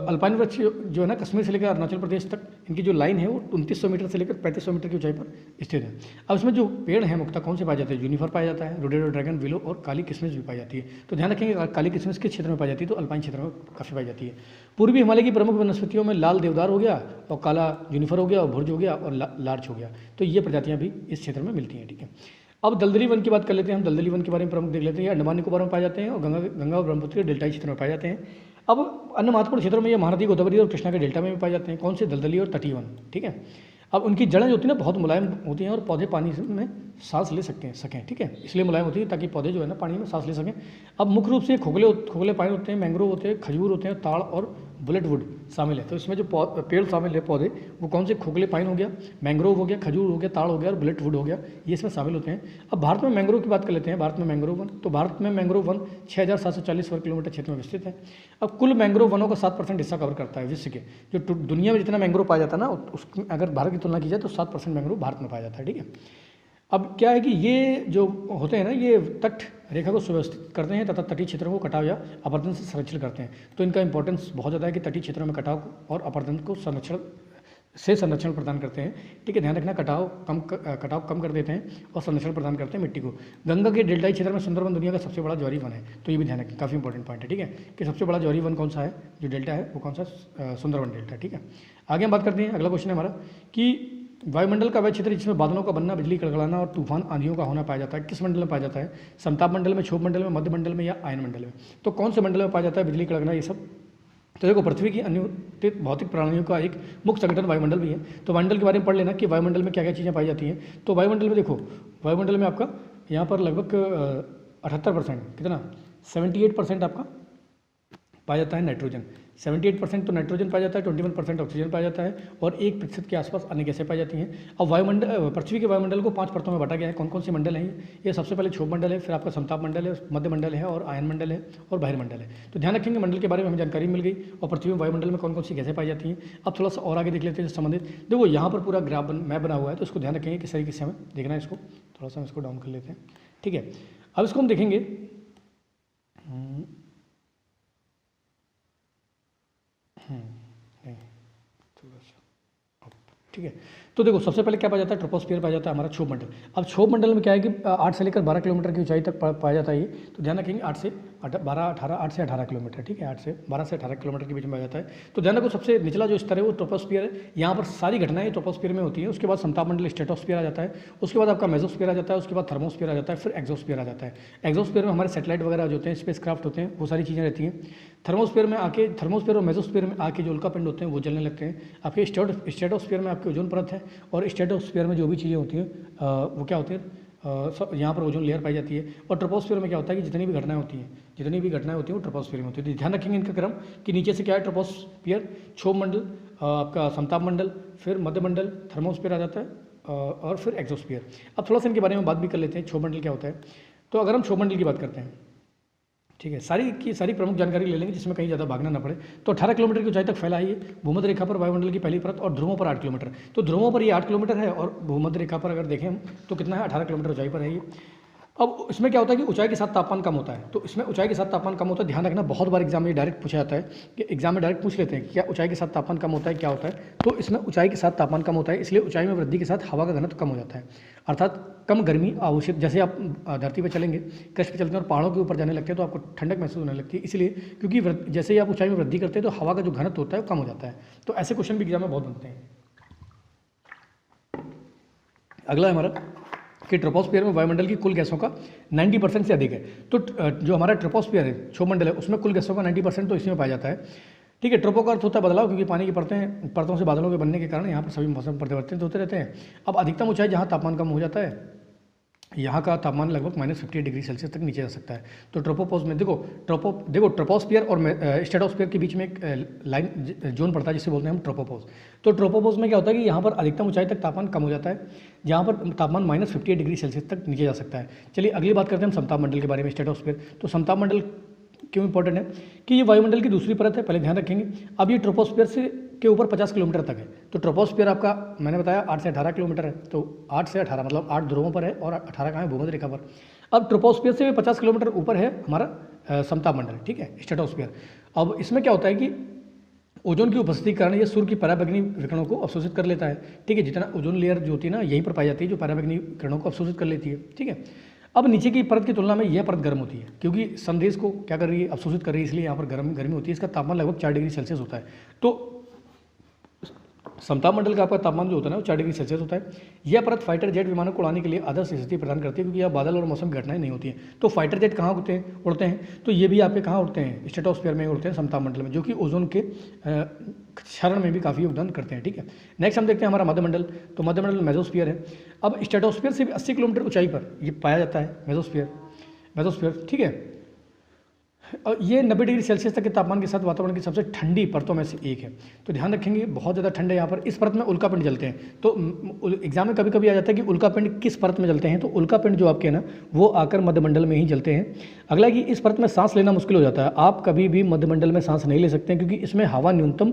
अल्पाइन वृक्ष जो है ना कश्मीर से लेकर अरुणाचल प्रदेश तक इनकी जो लाइन है वो 2900 मीटर से लेकर 3500 मीटर की ऊंचाई पर स्थित है। अब इसमें जो पेड़ हैं मुख्यतः कौन से पाए जाते हैं, जूनिफर पाया जाता है, रोडोडेंड्रन, विलो और काली किशमिश भी पाई जाती है। तो ध्यान रखेंगे काली किशमिश किस क्षेत्र में पाई जाती है, तो अल्पाइन क्षेत्र में काफ़ी पाई जाती है। पूर्वी हिमालय की प्रमुख वनस्पतियों में लाल देवदार हो गया और काला जूनिफर हो गया और भुर्ज हो गया और लार्च हो गया, तो ये प्रजातियाँ भी इस क्षेत्र में मिलती हैं, ठीक है। अब दलदली वन की बात कर लेते हैं हम। दलदली वन के बारे में प्रमुख देख लेते हैं। अंडमान निकोबार में पाए जाते हैं और गंगा और ब्रह्मपुत्र के डेल्टाई क्षेत्र में पाए जाते हैं। अब अन्य महत्वपूर्ण क्षेत्रों में ये महानदी, गोदावरी और कृष्णा के डेल्टा में भी पाए जाते हैं। कौन से, दलदली और तटीय वन, ठीक है। अब उनकी जड़ें जो होती हैं ना बहुत मुलायम होती हैं और पौधे पानी में सांस ले सकें, ठीक है, इसलिए मुलायम होती है ताकि पौधे जो है ना पानी में सांस ले सकें। अब मुख्य रूप से खोखले पानी होते हैं, मैंग्रोव होते हैं, खजूर होते हैं, ताड़ और बुलेट वुड शामिल है। तो इसमें जो पेड़ शामिल है पौधे, वो कौन से, खोखले पाइन हो गया, मैंग्रोव हो गया, खजूर हो गया, ताड़ हो गया और बुलेट वुड हो गया, ये इसमें शामिल होते हैं। अब भारत में मैंग्रोव की बात कर लेते हैं। भारत में मैंग्रोव वन, तो भारत में मैंग्रोव वन 6740 वर्ग किलोमीटर क्षेत्र में विस्तृत है। अब कुल मैंग्रोव वनों का 7% हिस्सा कवर करता है विश्व के। जो दुनिया में जितना मैंग्रोव पाया जाता है ना, उसकी अगर भारत की तुलना की जाए तो 7% मैंग्रोव भारत में पाया जाता है, ठीक है। अब क्या है कि ये जो होते हैं ना, ये तट रेखा को सुव्यवस्थित करते हैं तथा तटीय क्षेत्रों को कटाव या अपरदन से संरक्षण करते हैं। तो इनका इंपॉर्टेंस बहुत ज़्यादा है कि तटीय क्षेत्रों में कटाव और अपरदन को संरक्षण प्रदान करते हैं, ठीक है। ध्यान रखना, कटाव कम कर देते हैं और संरक्षण प्रदान करते हैं मिट्टी को। गंगा के डेल्टाई क्षेत्र में सुंदरवन दुनिया का सबसे बड़ा ज्वारी वन है, तो ये भी ध्यान रखें, काफ़ी इंपॉर्टेंट पॉइंट है, ठीक है, कि सबसे बड़ा ज्वारी वन कौन सा है, जो डेल्टा है वो कौन सा, सुंदरवन डेल्टा, ठीक है। आगे हम बात करते हैं, अगला क्वेश्चन है हमारा कि वायुमंडल का वह क्षेत्र जिसमें बादलों का बनना, बिजली कड़कड़ाना और तूफान आंधियों का होना पाया जाता है, किस मंडल में पाया जाता है, समताप मंडल में, क्षोभ मंडल में, मध्य मंडल में या आयन मंडल में। तो कौन से मंडल में पाया जाता है बिजली कड़कना, ये सब। तो देखो, पृथ्वी की अन्य भौतिक प्राणियों का एक मुख्य संगठन वायुमंडल भी है। तो वायुमंडल के बारे में पढ़ लेना कि वायुमंडल में क्या क्या चीज़ें पाई जाती हैं। तो वायुमंडल में देखो, वायुमंडल में आपका यहाँ पर लगभग 78%, कितना, 78% आपका पाया जाता है नाइट्रोजन। 78% तो नाइट्रोजन पाया जाता है, 21% ऑक्सीजन पाया जाता है और 1% के आसपास अन्य गैसें पाई जाती हैं। अब वायुमंडल, पृथ्वी के वायुमंडल को 5 परतों में बांटा गया है। कौन कौन से मंडल हैं ये, सबसे पहले क्षोभ मंडल है, फिर आपका समताप मंडल है, मध्य मंडल है और आयन मंडल है और बहिर्मंडल है। तो ध्यान रखेंगे, मंडल के बारे में हमें जानकारी मिल गई और पृथ्वी में वायुमंडल में कौन कौन सी गैसें पाई जाती हैं। अब थोड़ा सा और आगे देख लेते हैं संबंधित। देखो, यहाँ पर पूरा ग्राफ मैप बना हुआ है, तो इसको ध्यान रखेंगे किस तरीके से हमें देखना है इसको। थोड़ा सा हम इसको डाउन कर लेते हैं, ठीक है। अब इसको हम देखेंगे, ठीक है। तो देखो, सबसे पहले क्या पाया जाता है, ट्रोपोस्फियर पाया जाता है हमारा, क्षोभ मंडल। अब क्षोभ मंडल में क्या है कि 8 से लेकर 12 किलोमीटर की ऊंचाई तक पाया जाता है ये। तो ध्यान रखेंगे, 8 से 18 किलोमीटर, ठीक है, 12 से 18 किलोमीटर के बीच में पाया जाता है। तो ध्यान रखो, सबसे निचला जो स्तर है वो ट्रोपोस्फियर है। यहाँ पर सारी घटनाएं ट्रोपोस्फियर में होती है। उसके बाद समताप मंडल, स्ट्रेटोस्फियर आ जाता है, उसके बाद आपका मेसोस्फियर आ जाता है, उसके बाद थर्मोस्फियर आ जाता है, फिर एक्सोस्फियर आ जाता है। एक्सोस्फियर में हमारे सैटेलाइट वगैरह जो होते हैं, स्पेस क्राफ्ट होते हैं, वो सारी चीज़ें रहती हैं। थर्मोस्फियर और मेसोस्फियर में आके जो उल्कापिंड होते हैं वो जलने लगते हैं। आपके स्ट्रेटोस्फियर में आपकी ओजोन परत है और स्ट्रेटोस्फियर में जो भी चीज़ें होती हैं वो क्या होती हैं, यहाँ पर ओजोन लेयर पाई जाती है। और ट्रोपोस्फियर में क्या होता है कि जितनी भी घटनाएं होती हैं वो ट्रोपोस्फियर में होती है। ध्यान रखेंगे इनका क्रम कि नीचे से क्या है, ट्रोपोस्फियर, क्षोभ मंडल, आपका समताप मंडल, फिर मध्य मंडल, थर्मोस्फियर आ जाता है और फिर एक्सोस्फियर। अब थोड़ा सा इनके बारे में बात भी कर लेते हैं, क्षोभ मंडल क्या होता है। तो अगर हम क्षोभ मंडल की बात करते हैं, ठीक है, सारी प्रमुख जानकारी ले लेंगे जिसमें कहीं ज़्यादा भागना ना पड़े। तो 18 किलोमीटर की ऊंचाई तक फैला है ये। भूमध्य रेखा पर वायुमंडल की पहली परत और ध्रुवों पर 8 किलोमीटर। तो ध्रुवों पर ये 8 किलोमीटर है और भूमध्य रेखा पर अगर देखें हम तो कितना है, 18 किलोमीटर ऊंचाई पर है ये। अब इसमें क्या होता है कि ऊंचाई के साथ तापमान कम होता है। तो इसमें ऊंचाई के साथ तापमान कम होता है, ध्यान रखना, बहुत बार एग्जाम में डायरेक्ट पूछा जाता है कि एग्जाम में डायरेक्ट पूछ लेते हैं कि क्या ऊंचाई के साथ तापमान कम होता है, क्या होता है। तो इसमें ऊंचाई के साथ तापमान कम होता है, इसलिए ऊंचाई में वृद्धि के साथ हवा का घनत्व कम हो जाता है, अर्थात कम गर्मी अवशोषित। जैसे आप धरती पर चलेंगे, क्रस्ट पर चलते हैं और पहाड़ों के ऊपर जाने लगते हैं तो आपको ठंडक महसूस होने लगती है, इसलिए क्योंकि जैसे ही आप ऊंचाई में वृद्धि करते हैं तो हवा का जो घनत्व होता है वो कम हो जाता है। तो ऐसे क्वेश्चन भी एग्जाम में बहुत बनते हैं। अगला है हमारा कि ट्रोपोस्फियर में वायुमंडल की कुल गैसों का 90% से अधिक है। तो जो हमारा ट्रोपोस्फियर है, क्षोभ मंडल है, उसमें कुल गैसों का 90% तो इसमें पाया जाता है, ठीक है। ट्रोपो का अर्थ होता है बदलाव, क्योंकि पानी की परतों से बादलों के बनने के कारण यहाँ पर सभी मौसम परिवर्तित होते रहते हैं। अब अधिकतम ऊंचाई जहाँ तापमान कम हो जाता है, यहाँ का तापमान लगभग -58 डिग्री सेल्सियस तक नीचे जा सकता है। तो ट्रोपोपोज में देखो ट्रोपोस्फियर और स्ट्रेटोस्फियर के बीच में एक लाइन जोन पड़ता है जिसे बोलते हैं हम ट्रोपोपोज। तो ट्रोपोपोज में क्या होता है कि यहाँ पर अधिकतम ऊंचाई तक तापमान कम हो जाता है, जहाँ पर तापमान -58 डिग्री सेल्सियस तक नीचे जा सकता है। चलिए अगली बात करते हैं हम समताप मंडल के बारे में, स्ट्रेटोस्फियर। तो समताप मंडल क्यों इंपॉर्टेंट है कि ये वायुमंडल की दूसरी परत है, पहले ध्यान रखेंगे। अब ये ट्रोपोस्फियर से के ऊपर 50 किलोमीटर तक है। तो ट्रोपोस्फियर आपका मैंने बताया 8 से 18 किलोमीटर है। तो 8 से 18 मतलब 8 ध्रुवों पर है और 18 कहाँ है, भूमध्य रेखा पर। अब ट्रोपोस्फियर से 50 किलोमीटर ऊपर है हमारा समताप मंडल, ठीक है, स्ट्रेटोस्फियर। अब इसमें क्या होता है कि ओजोन की उपस्थिति के कारण ये सूर्य की पराबैंगनी विकिरणों को अवशोषित कर लेता है, ठीक है। जितना ओजोन लेयर जो होती है ना, यहीं पर पाई जाती है, जो पराबैंगनी विकिरणों को अवशोषित कर लेती है, ठीक है। अब नीचे की परत की तुलना में यह परत गर्म होती है, क्योंकि समदेश को क्या कर रही है, अवशोषित कर रही है, इसलिए यहाँ पर गर्मी होती है। इसका तापमान लगभग 4 डिग्री सेल्सियस होता है। तो समताप मंडल का आपका तापमान जो होता है ना वो 4 डिग्री सेल्सियस होता है। यह परत फाइटर जेट विमानों को उड़ाने के लिए आदर्श स्थिति प्रदान करती है, क्योंकि यहाँ बादल और मौसम की घटनाएं नहीं होती हैं। तो फाइटर जेट कहाँ उड़ते हैं, तो ये भी आपके कहाँ उड़ते हैं, स्ट्रेटोस्फीयर में उड़ते हैं, समताप मंडल में, जो कि ओजोन के क्षरण में भी काफ़ी योगदान करते हैं। ठीक है, नेक्स्ट हम देखते हैं हमारा मध्यमंडल। तो मध्यमंडल मेसोस्फीयर है। अब स्ट्रेटोस्फीयर से भी 80 किलोमीटर ऊंचाई पर ये पाया जाता है मेसोस्फीयर। ठीक है, और ये 90 डिग्री सेल्सियस तक के तापमान के साथ वातावरण की सबसे ठंडी परतों में से एक है। तो ध्यान रखेंगे, बहुत ज़्यादा ठंड है यहाँ पर। इस परत में उल्कापिंड जलते हैं। तो एग्जाम में कभी कभी आ जाता है कि उल्कापिंड किस परत में जलते हैं, तो उल्कापिंड जो आपके हैं ना वो आकर मध्यमंडल में ही जलते हैं। अगला कि इस परत में सांस लेना मुश्किल हो जाता है। आप कभी भी मध्यमंडल में सांस नहीं ले सकते हैं, क्योंकि इसमें हवा न्यूनतम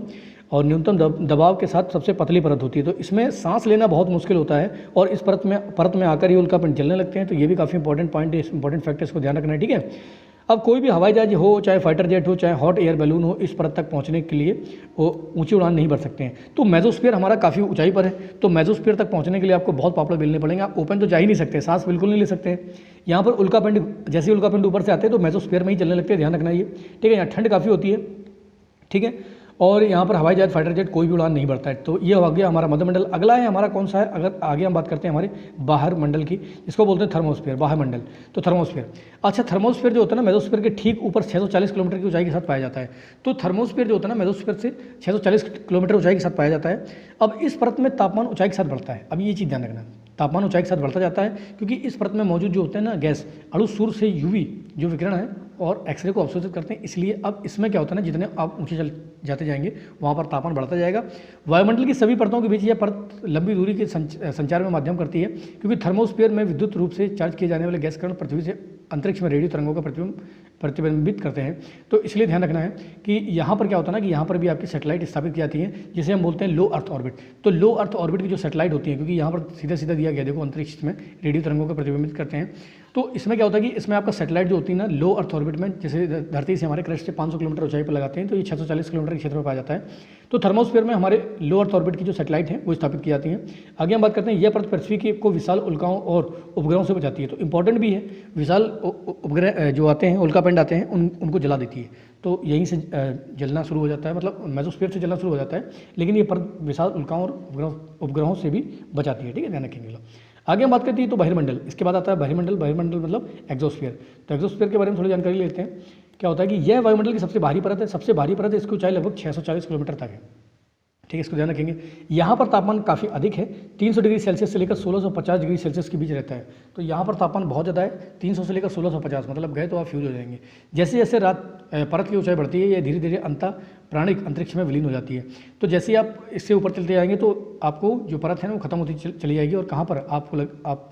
दबाव के साथ सबसे पतली परत होती है। तो इसमें सांस लेना बहुत मुश्किल होता है, और इस परत में आकर ही उल्कापिंड जलने लगते हैं। तो ये भी काफ़ी इंपॉर्टेंट पॉइंट है, इंपॉर्टेंट फैक्टर्स को ध्यान रखना है। ठीक है, अब कोई भी हवाई जहाज हो, चाहे फाइटर जेट हो, चाहे हॉट एयर बैलून हो, इस परत तक पहुंचने के लिए वो ऊंची उड़ान नहीं भर सकते हैं। तो मेसोस्फीयर हमारा काफ़ी ऊंचाई पर है। तो मेसोस्फीयर तक पहुंचने के लिए आपको बहुत पापड़ बेलने पड़ेंगे। आप ओपन तो जा ही नहीं सकते, सांस बिल्कुल नहीं ले सकते हैं। यहाँ पर उल्कापिंड, जैसे ही उल्कापिंड ऊपर से आते हैं तो मेसोस्फीयर में ही चलने लगते हैं, ध्यान रखना ये। ठीक है, यहाँ ठंड काफ़ी होती है। ठीक है, और यहाँ पर हवाई जहाज, फाइटर जेट कोई भी उड़ान नहीं भरता है। तो ये हो गया हमारा मध्यमंडल। अगला है हमारा कौन सा है, अगर आगे हम बात करते हैं हमारे बाहर मंडल की, जिसको बोलते हैं थर्मोस्फीयर, बाहर मंडल। तो थर्मोस्फीयर, अच्छा थर्मोस्फीयर जो होता है ना मेसोस्फीयर के ठीक ऊपर 640 किलोमीटर की ऊंचाई के साथ पाया जाता है। तो थर्मोस्फीयर जो होता है ना मेसोस्फीयर से 640 किलोमीटर ऊंचाई के साथ पाया जाता है। अब इस परत में तापमान ऊंचाई के साथ बढ़ता है। अब ये चीज़ ध्यान रखना, तापमान ऊंचाई के साथ बढ़ता जाता है, क्योंकि इस परत में मौजूद जो होते हैं ना गैस अणु सूर्य से यूवी जो विकिरण है और एक्सरे को अवशोषित करते हैं। इसलिए अब इसमें क्या होता है ना, जितने आप ऊंचे जाते जाएंगे वहाँ पर तापमान बढ़ता जाएगा। वायुमंडल की सभी परतों के बीच यह परत लंबी दूरी के संचार में माध्यम करती है, क्योंकि थर्मोस्फीयर में विद्युत रूप से चार्ज किए जाने वाले गैस कण पृथ्वी से अंतरिक्ष में रेडियो तरंगों का प्रतिबिंबित करते हैं। तो इसलिए ध्यान रखना है कि यहाँ पर क्या होता है ना कि यहाँ पर भी आपकी सैटेलाइट स्थापित की जाती है, जिसे हम बोलते हैं लो अर्थ ऑर्बिट। तो लो अर्थ ऑर्बिट की जो सैटेलाइट होती है, क्योंकि यहाँ पर सीधा सीधा दिया गया, देखो अंतरिक्ष में रेडियो तरंगों का प्रतिबिंबित करते हैं। तो इसमें क्या होता है कि इसमें आपका सैटेलाइट जो होती है ना लो अर्थ ऑर्बिट में, जैसे धरती से हमारे क्रस्ट से 500 किलोमीटर ऊंचाई पर लगाते हैं, तो ये 640 किलोमीटर के क्षेत्र में पाया जाता है। तो थर्मोस्फीयर में हमारे लो अर्थ ऑर्बिट की जो सैटेलाइट है वो स्थापित की जाती है। आगे हम बात करते हैं, यह परत पृथ्वी को विशाल उल्काओं और उपग्रहों से बचाती है। तो इंपॉर्टेंट भी है, विशाल उपग्रह जो आते हैं, उल्कापिंड आते हैं, उनको जला देती है। तो यहीं से जलना शुरू हो जाता है, मतलब मेसोस्फीयर से जलना शुरू हो जाता है, लेकिन ये परत विशाल उल्काओं और उपग्रहों से भी बचाती है। ठीक है, ध्यान रखेंगे। आगे हम बात करते हैं तो बहिर्मंडल, इसके बाद आता है बहिर्मंडल। बहिर्मंडल मतलब एक्सोस्फीयर। तो एक्सोस्फीयर के बारे में थोड़ी जानकारी लेते हैं। क्या होता है कि यह वायुमंडल की सबसे भारी परत है। सबसे भारी परत है, इसकी ऊंचाई लगभग 640 किलोमीटर तक है। ठीक है, इसको ध्यान रखेंगे। यहाँ पर तापमान काफ़ी अधिक है, 300 डिग्री सेल्सियस से लेकर 1650 डिग्री सेल्सियस के बीच रहता है। तो यहाँ पर तापमान बहुत ज़्यादा है, 300 से लेकर 1650, मतलब गए तो आप फ्यूज हो जाएंगे। जैसे जैसे परत की ऊंचाई बढ़ती है, ये धीरे धीरे प्राणिक अंतरिक्ष में विलीन हो जाती है। तो जैसे ही आप इससे ऊपर चलते जाएंगे तो आपको जो परत है ना वो खत्म होती चली जाएगी, और कहाँ पर आप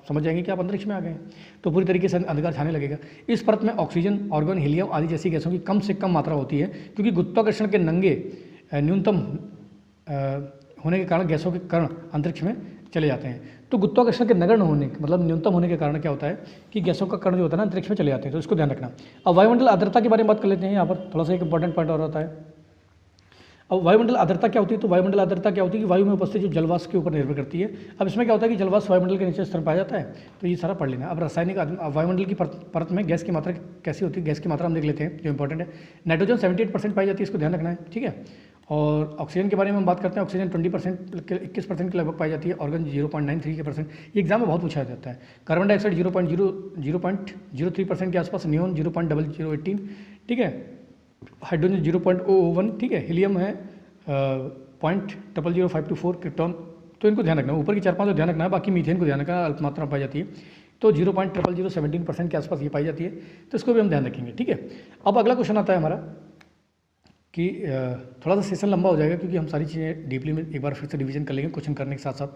समझ जाएंगे कि आप अंतरिक्ष में आ गए हैं। तो पूरी तरीके से अंधकार छाने लगेगा। इस परत में ऑक्सीजन, आर्गन, हीलियम आदि जैसी गैसों की कम से कम मात्रा होती है, क्योंकि गुरुत्वाकर्षण के नंगे न्यूनतम होने के कारण गैसों के कण अंतरिक्ष में चले जाते हैं। तो गुरुत्वाकर्षण के नगण्य होने, मतलब न्यूनतम होने के कारण क्या होता है कि गैसों का कण जो होता है ना अंतरिक्ष में चले जाते हैं। तो इसको ध्यान रखना। अब वायुमंडल आर्द्रता के बारे में बात कर लेते हैं। यहाँ पर थोड़ा सा एक इंपॉर्टेंट पॉइंट और होता है। अब वायुमंडल आर्द्रता क्या होती है, तो वायुमंडल आर्द्रता क्या होती है कि वायु में उपस्थित जो जलवाष्प के ऊपर निर्भर करती है। अब इसमें क्या होता है कि जलवाष्प वायुमंडल के नीचे स्तर पाया जाता है। तो ये सारा पढ़ लेना। अब रासायनिक वायुमंडल की परत में गैस की मात्रा कैसी होती है, गैस की मात्रा हम देख लेते हैं जो इंपॉर्टेंट है। नाइट्रोजन 78% पाई जाती है, इसको ध्यान रखना है। ठीक है, और ऑक्सीजन के बारे में हम बात करते हैं। ऑक्सीजन 21% के लगभग पाई जाती है। ऑर्गन 0.93%, ये एग्जाम में बहुत पूछा जाता है। कार्बन डाइऑक्साइड 0.03% के आसपास। नियोन 0.0018। ठीक है, हाइड्रोजन 0.001। ठीक है, हीलियम है 0.00524। क्रिप्टॉन, तो इनको ध्यान रखना। ऊपर की 4-5 को ध्यान रखना है, बाकी मीथेन को ध्यान रखना, अल्प मात्रा पाई जाती है। तो 0.00017% के आसपास ये पाई जाती है। तो इसको भी हम ध्यान रखेंगे। ठीक है, अब अगला क्वेश्चन आता है हमारा कि थोड़ा सा सेशन लंबा हो जाएगा, क्योंकि हम सारी चीज़ें डीपली में एक बार फिर से रिवीजन कर लेंगे क्वेश्चन करने के साथ साथ।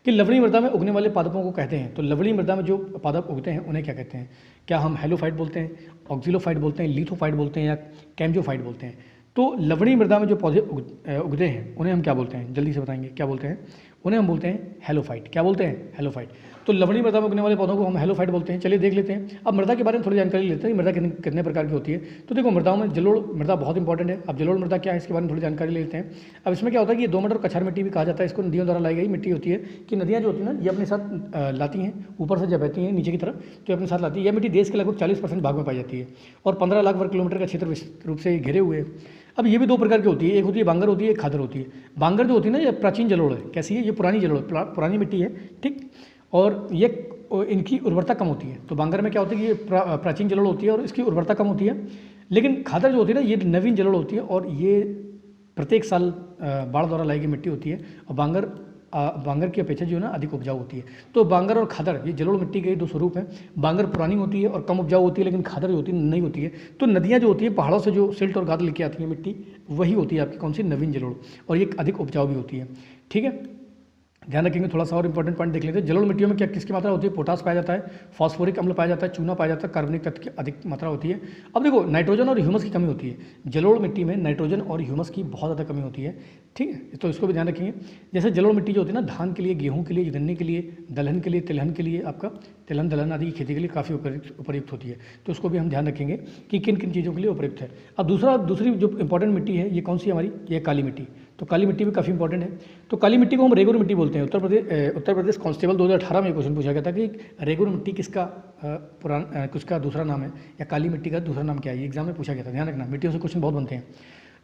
कि लवणीय मृदा में उगने वाले पादपों को कहते हैं। तो लवणीय मृदा में जो पादप उगते हैं उन्हें क्या कहते हैं? क्या हम हेलोफाइट बोलते हैं, ऑक्जिलोफाइट बोलते हैं, लिथोफाइट बोलते हैं, या कैम्जोफाइट बोलते हैं? तो लवणीय मृदा में जो पौधे उगते हैं उन्हें हम क्या बोलते हैं? जल्दी से बताएंगे क्या बोलते हैं? उन्हें हम बोलते हैं हेलोफाइट। क्या बोलते हैं? हेलोफाइट। तो लवणीय मृदा में उगने वाले पौधों को हम हेलोफाइट बोलते हैं। चलिए देख लेते हैं। अब मृदा के बारे में थोड़ी जानकारी लेते हैं। मृदा कितने प्रकार की होती है? तो देखो, मृदाओं में जलोढ़ मृदा बहुत इंपॉर्टेंट है। अब जलोढ़ मृदा क्या है, इसके बारे में थोड़ी जानकारी लेते हैं। अब इसमें क्या होता है कि दोमट और कछार मिट्टी भी कहा जाता है इसको। नदियों द्वारा लाई गई मिट्टी होती है कि नदियाँ जो होती है ना, ये अपने साथ लाती हैं, ऊपर से जब बहती हैं नीचे की तरफ तो अपने साथ लाती है। यह मिट्टी देश के लगभग 40% भाग में पाई जाती है और 15 लाख वर्ग किलोमीटर का क्षेत्र विस्तृत रूप से घेरे हुए है। अब ये भी दो प्रकार की होती है, एक होती है बांगर होती है, एक खादर होती है। बांगर जो होती है ना, ये प्राचीन जलोढ़ है। कैसी है? ये पुरानी जलोढ़, पुरानी मिट्टी है, ठीक। और ये इनकी उर्वरता कम होती है। तो बांगर में क्या होता है कि ये प्राचीन जलोढ़ होती है और इसकी उर्वरता कम होती है। लेकिन खादर जो होती है ना, ये नवीन जलोढ़ होती है और ये प्रत्येक साल बाढ़ द्वारा लाई गई मिट्टी होती है। और बांगर की अपेक्षा जो है ना अधिक उपजाऊ होती है। तो बांगर और खादर ये जलोढ़ मिट्टी के दो स्वरूप हैं। बांगर पुरानी होती है और कम उपजाऊ होती है, लेकिन खादर जो होती है नहीं होती है। तो नदियाँ जो होती है पहाड़ों से जो सिल्ट और गाद लेके आती है मिट्टी, वही होती है आपकी कौन सी? नवीन जलोढ़। और ये अधिक उपजाऊ भी होती है, ठीक है। ध्यान रखेंगे। थोड़ा सा और इंपॉर्टेंट पॉइंट देख लेते हैं। जलोढ़ मिट्टियों में क्या किसकी मात्रा होती है? पोटास पाया जाता है, फास्फोरिक अम्ल पाया जाता है, चूना पाया जाता है, कार्बनिक तत्व की अधिक मात्रा होती है। अब देखो, नाइट्रोजन और ह्यूमस की कमी होती है। जलोढ़ मिट्टी में नाइट्रोजन और ह्यूमस की बहुत ज़्यादा कमी होती है, ठीक है। तो इसको भी ध्यान रखेंगे। जैसे जलोढ़ मिट्टी जो होती है ना, धान के लिए, गेहूँ के लिए, गन्ने के लिए, दलहन के लिए, तिलहन के लिए, आपका तिलहन दलहन आदि की खेती के लिए काफ़ी उपयुक्त होती है। तो उसको भी हम ध्यान रखेंगे कि किन किन चीज़ों के लिए उपयुक्त है। अब दूसरी जो इंपॉर्टेंट मिट्टी है, ये कौन सी हमारी? ये काली मिट्टी। तो काली मिट्टी भी काफ़ी इंपॉर्टेंट है। तो काली मिट्टी को हम रेगुर मिट्टी बोलते हैं। उत्तर प्रदेश कांस्टेबल 2018 में क्वेश्चन पूछा गया था कि रेगुर मिट्टी किसका दूसरा नाम है, या काली मिट्टी का दूसरा नाम क्या है? ये एग्जाम में पूछा गया था, ध्यान रखना। मिट्टियों से क्वेश्चन बहुत बनते हैं।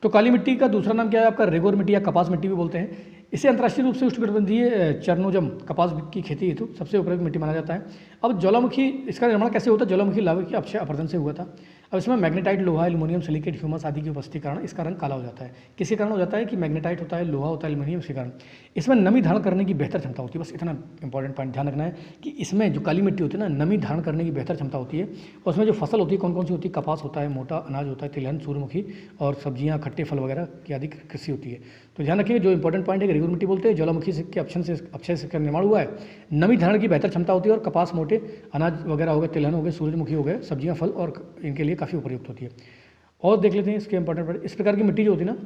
तो काली मिट्टी का दूसरा नाम क्या है आपका? रेगुर मिट्टी या कपास मिट्टी भी बोलते हैं। इसे अंतर्राष्ट्रीय रूप से उष्णकटिबंधीय चरनोजम कपास की खेती हेतु सबसे उपयुक्त मिट्टी माना जाता है। अब ज्वालामुखी, इसका निर्माण कैसे होता है? ज्वालामुखी लावा के अक्षय अपरदन से हुआ था। अब इसमें मैग्नेटाइट, लोहा, एल्युमिनियम, सिलिकेट, ह्यूमस आदि की उपस्थिति के कारण इसका रंग काला हो जाता है। किसके कारण हो जाता है? कि मैग्नेटाइट होता है, लोहा होता है, एल्युमिनियम, इसके कारण। इसमें नमी धारण करने की बेहतर क्षमता होती है। बस इतना इंपॉर्टेंट पॉइंट ध्यान रखना है कि इसमें जो काली मिट्टी होती है ना, नमी धारण करने की बेहतर क्षमता होती है। और उसमें जो फसल होती है कौन कौन सी होती है? कपास होता है, मोटा अनाज होता है, तिलहन, सूर्यमुखी और सब्जियां, खट्टे फल वगैरह की आदि कृषि होती है। तो ध्यान रखिए, जो इंपॉर्टेंट पॉइंट है, रेगुर मिट्टी बोलते हैं। ज्वालामुखी के अक्षय से निर्माण हुआ है, नमी धारण की बेहतर क्षमता होती है। और कपास, मोटे अनाज वगैरह हो गए, तिलहन हो गए, सूरजमुखी हो गए, सब्जियां, फल और इनके लिए काफ़ी उपयुक्त होती है। और देख लेते हैं इसके इंपॉर्टेंट पॉइंट। इस प्रकार की मिट्टी जो होती है ना,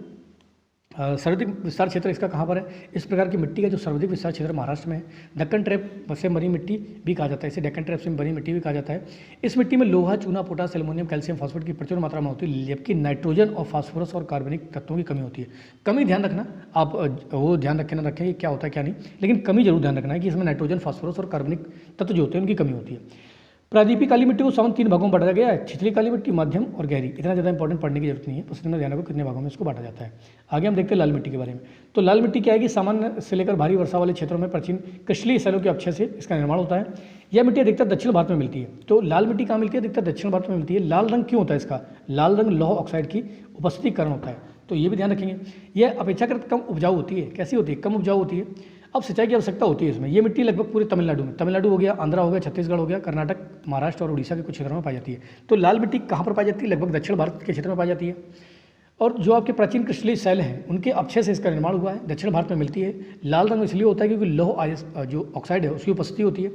सर्वाधिक विस्तार क्षेत्र इसका कहाँ पर है? इस प्रकार की मिट्टी का जो सर्वाधिक विस्तार क्षेत्र महाराष्ट्र में है। दक्कन ट्रैप से बनी मिट्टी भी कहा जाता है, इसे डेक्कन ट्रैप से बनी मिट्टी भी कहा जाता है। इस मिट्टी में लोहा, चूना, पोटास, एल्युमिनियम, कैल्शियम, फास्फोरेट की प्रचुर मात्रा में होती है, जबकि नाइट्रोजन और फास्फोरस और कार्बनिक तत्वों की कमी होती है। कमी ध्यान रखना, आप वो ध्यान रखें ना रखें क्या होता है क्या नहीं, लेकिन कमी जरूर ध्यान रखना है कि इसमें नाइट्रोजन, फास्फोरस और कार्बनिक तत्व जो होते हैं उनकी कमी होती है। प्रादीपी काली मिट्टी को सामान्य 3 भागों में बांटा गया है। छिछली काली मिट्टी, मध्यम और गहरी। इतना ज़्यादा इंपॉर्टेंट पढ़ने की जरूरत नहीं है, बस इतना ध्यान रखो कितने भागों में इसको बांटा जाता है। आगे हम देखते हैं लाल मिट्टी के बारे में। तो लाल मिट्टी क्या है कि सामान्य से लेकर भारी वर्षा वाले क्षेत्रों में प्राचीन कृष्णीय शैलों के अक्षय से इसका निर्माण होता है। यह मिट्टी अधिकतर दक्षिण भारत में मिलती है। तो लाल मिट्टी कहाँ मिलती है? अधिकतर दक्षिण भारत में मिलती है। लाल रंग क्यों होता है इसका? लाल रंग लौह ऑक्साइड की उपस्थिति के कारण होता है। तो ये भी ध्यान रखेंगे। यह अपेक्षाकृत कम उपजाऊ होती है। कैसी होती है? कम उपजाऊ होती है। अब सिंचाई की आवश्यकता होती है इसमें। ये मिट्टी लगभग पूरे तमिलनाडु हो गया, आंध्रा हो गया, छत्तीसगढ़ हो गया, कर्नाटक, महाराष्ट्र और उड़ीसा के कुछ क्षेत्रों में पाई जाती है। तो लाल मिट्टी कहाँ पर पाई जाती है? लगभग दक्षिण भारत के क्षेत्र में पाई जाती है। और जो आपके प्राचीन कृष्णीय शैल हैं उनके अक्षय से इसका निर्माण हुआ है, दक्षिण भारत में मिलती है। लाल रंग इसलिए होता है क्योंकि लौह जो ऑक्साइड है उसकी उपस्थिति होती है।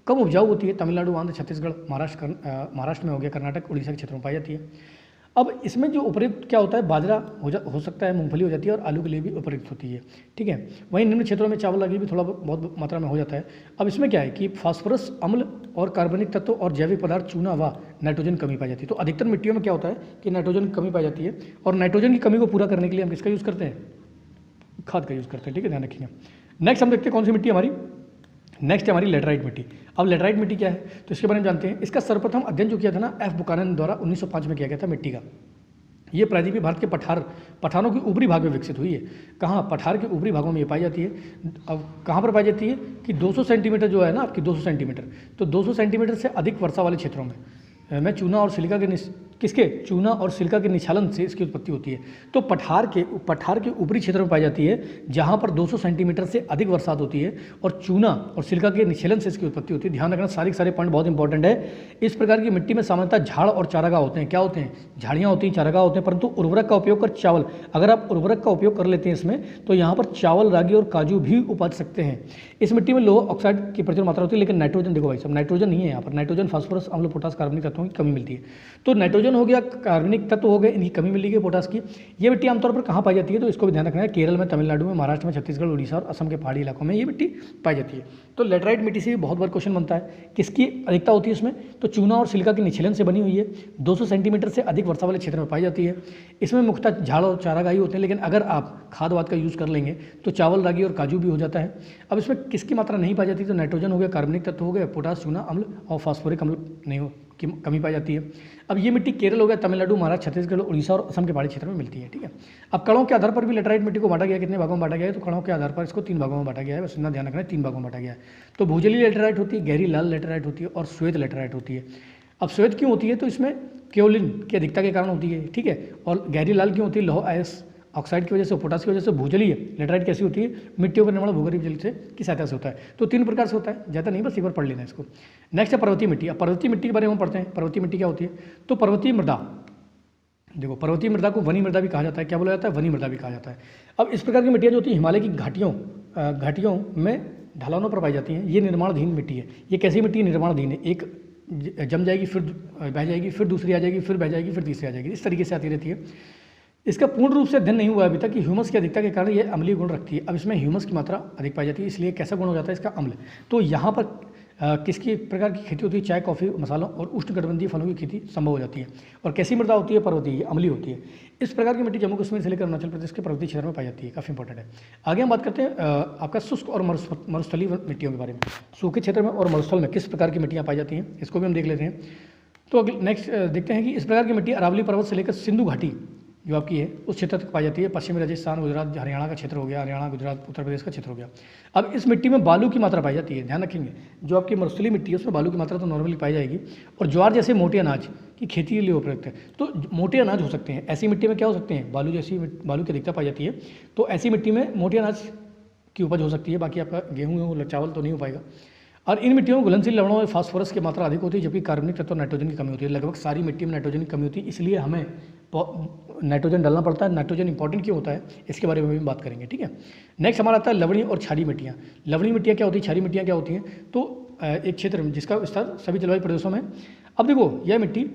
कम उपजाऊ होती है। तमिलनाडु, आंध्र, छत्तीसगढ़, महाराष्ट्र में हो गया, कर्नाटक, उड़ीसा के क्षेत्रों में पाई जाती है। अब इसमें जो उपयुक्त क्या होता है? बाजरा हो सकता है, मूंगफली हो जाती है और आलू के लिए भी उपयुक्त होती है, ठीक है। वहीं निम्न क्षेत्रों में चावल आदि भी थोड़ा बहुत मात्रा में हो जाता है। अब इसमें क्या है कि फास्फोरस, अम्ल और कार्बनिक तत्व और जैविक पदार्थ, चूना व नाइट्रोजन कमी पाई जाती है। तो अधिकतर मिट्टियों में क्या होता है कि नाइट्रोजन की कमी पाई जाती है। और नाइट्रोजन की कमी को पूरा करने के लिए हम किसका यूज़ करते हैं? खाद का यूज़ करते हैं, ठीक है, ध्यान रखिएगा। नेक्स्ट हम देखते हैं कौन सी मिट्टी हमारी। नेक्स्ट है हमारी लेटराइट मिट्टी। अब लेटराइट मिट्टी क्या है तो इसके बारे में जानते हैं। इसका सर्वप्रथम अध्ययन जो किया था ना, एफ बुकानन द्वारा 1905 में किया गया था मिट्टी का। ये प्रायद्वीपीय भारत के पठारों के ऊपरी भाग में विकसित हुई है। कहाँ? पठार के ऊपरी भागों में ये पाई जाती है। अब कहाँ पर पाई जाती है कि 200 सेंटीमीटर जो है ना आपकी 200 सेंटीमीटर, तो 200 सेंटीमीटर से अधिक वर्षा वाले क्षेत्रों में चूना और सिलिका के चूना और सिलिका के निछालन से इसकी उत्पत्ति होती है। तो पठार के ऊपरी क्षेत्र में पाई जाती है जहाँ पर 200 सेंटीमीटर से अधिक बरसात होती है और चूना और सिलिका के निछालन से इसकी उत्पत्ति होती है। ध्यान रखना, सारे पॉइंट बहुत इंपॉर्टेंट है। इस प्रकार की मिट्टी में सामान्यतः झाड़ और चारागाह होते हैं। क्या होते हैं? झाड़ियाँ होती हैं, चारागाह होते हैं। परंतु उर्वरक का उपयोग कर चावल, अगर आप उर्वरक का उपयोग कर लेते हैं इसमें तो यहाँ पर चावल, रागी और काजू भी उपज सकते हैं। इस मिट्टी में लोह ऑक्साइड की प्रचुर मात्रा होती है, लेकिन नाइट्रोजन, देखो भाई सब नाइट्रोजन नहीं है यहाँ पर। नाइट्रोजन, फास्फोरस, अम्ल, पोटास, कार्बनिक तत्वों की कमी मिलती है। तो नाइट्रोजन हो गया, कार्बनिक तत्व हो गए, इनकी कमी मिलेगी पोटास की। ये मिट्टी आमतौर पर कहाँ पाई जाती है तो इसको भी ध्यान रखना है। केरल में, तमिलनाडु में, महाराष्ट्र में, छत्तीसगढ़, उड़ीसा और असम के पहाड़ी इलाकों में ये मिट्टी पाई जाती है। तो लेटराइट मिट्टी से बहुत बार क्वेश्चन बनता है। किसकी अधिकता होती है इसमें? तो चूना और सिलिका के निछलन से बनी हुई है। 200 सेंटीमीटर से अधिक वर्षा वाले क्षेत्र में पाई जाती है। इसमें मुख्यतः झाड़ और चारागाही होते हैं, लेकिन अगर आप खाद वाद का यूज़ कर लेंगे तो चावल, रागी और काजू भी हो जाता है। अब इसमें किसकी मात्रा नहीं पाई जाती तो नाइट्रोजन हो गया, कार्बनिक तत्व हो गए, पोटास, चूना, अम्ल और फास्फोरिक अम्ल नहीं की कमी पाई जाती है। अब ये मिट्टी केरल हो गया, तमिलनाडु, महाराष्ट्र, छत्तीसगढ़, उड़ीसा और असम के पहाड़ी क्षेत्र में मिलती है। ठीक है, अब कणों के आधार पर भी लेटराइट मिट्टी को बांटा गया, कितने भागों में बांटा गया है, तो कणों के आधार पर इसको 3 भागों में बांटा गया है, बस इतना ध्यान रखना है, 3 भागों में बांटा गया है। तो भूजलीय लेटराइट होती है, गहरी लाल लेटराइट होती है और श्वेत लेटराइट होती है। अब श्वेत क्यों होती है, तो इसमें केओलिन की अधिकता के कारण होती है। ठीक है, और गहरी लाल क्यों होती है, लौह आयस ऑक्साइड की वजह से, पोटास की वजह से। भूजलीय लेटराइट कैसी होती है, मिट्टियों का निर्माण भूगर्भीय जल से की सहायता से होता है। तो 3 प्रकार से होता है, ज़्यादा नहीं, बस एक बार पढ़ लेना इसको। नेक्स्ट है पर्वतीय मिट्टी। अब पर्वतीय मिट्टी के बारे में हम पढ़ते हैं। पर्वतीय मिट्टी क्या होती है, तो पर्वतीय मृदा, देखो पर्वतीय मृदा को वनी मृदा भी कहा जाता है। क्या बोला जाता है, वनी मृदा भी कहा जाता है। अब इस प्रकार की मिट्टियाँ जो होती है हिमालय की घाटियों में ढलानों पर पाई जाती हैं। ये निर्माणधीन मिट्टी है। ये कैसी मिट्टी है, निर्माणधीन है, एक जम जाएगी, फिर बह जाएगी, फिर दूसरी आ जाएगी, फिर बह जाएगी, फिर तीसरी आ जाएगी, इस तरीके से आती रहती है। इसका पूर्ण रूप से अध्ययन नहीं हुआ अभी तक कि ह्यूमस की अधिकता के कारण ये अम्लीय गुण रखती है। अब इसमें ह्यूमस की मात्रा अधिक पाई जाती है, इसलिए कैसा गुण हो जाता है इसका, अम्ल। तो यहाँ पर किसकी प्रकार की खेती होती है, चाय, कॉफ़ी, मसालों और उष्णकटिबंधीय फलों की खेती संभव हो जाती है। और कैसी मृदा होती है, पर्वतीय, अम्लीय होती है। इस प्रकार की मिट्टी जम्मू कश्मीर से लेकर अरुणाचल प्रदेश के पर्वतीय क्षेत्र में पाई जाती है, काफ़ी इंपॉर्टेंट है। आगे हम बात करते हैं आपका शुष्क और मरुस्थलीय मिट्टियों के बारे में। सूखे क्षेत्र में और मरुस्थल में किस प्रकार की मिट्टियाँ पाई जाती हैं, इसको भी हम देख लेते हैं। तो नेक्स्ट देखते हैं कि इस प्रकार की मिट्टी अरावली पर्वत से लेकर सिंधु घाटी जो आपकी है उस क्षेत्र तक पाई जाती है। पश्चिमी राजस्थान, गुजरात, हरियाणा का क्षेत्र हो गया, हरियाणा, गुजरात, उत्तर प्रदेश का क्षेत्र हो गया। अब इस मिट्टी में बालू की मात्रा पाई जाती है, ध्यान रखेंगे। जो आपकी मरुस्थलीय मिट्टी है उसमें बालू की मात्रा तो नॉर्मली पाई जाएगी। और ज्वार जैसे मोटे अनाज की खेती के लिए उपयुक्त है। तो मोटे अनाज हो सकते हैं ऐसी मिट्टी में, क्या हो सकते हैं, बालू की अधिकता पाई जाती है। तो ऐसी मिट्टी में मोटे अनाज की उपज हो सकती है। बाकी आपका गेहूँ चावल तो नहीं हो पाएगा। और इन मिट्टियों में घुलनशील लवणों में फास्फोरस की मात्रा अधिक होती है, जबकि कार्बनिक तत्व नाइट्रोजन की कमी होती है। लगभग सारी मिट्टी में नाइट्रोजन की कमी होती है, इसलिए हमें नाइट्रोजन डालना पड़ता है। नाइट्रोजन इंपॉर्टेंट क्यों होता है, इसके बारे में भी बात करेंगे। ठीक है, नेक्स्ट हमारा आता है लवणीय और क्षारीय मिट्टियाँ। लवणीय मिट्टियाँ क्या होती है, क्षारीय मिट्टियाँ क्या होती हैं, तो एक क्षेत्र में जिसका विस्तार सभी जलवायु प्रदेशों में। अब देखो यह मिट्टी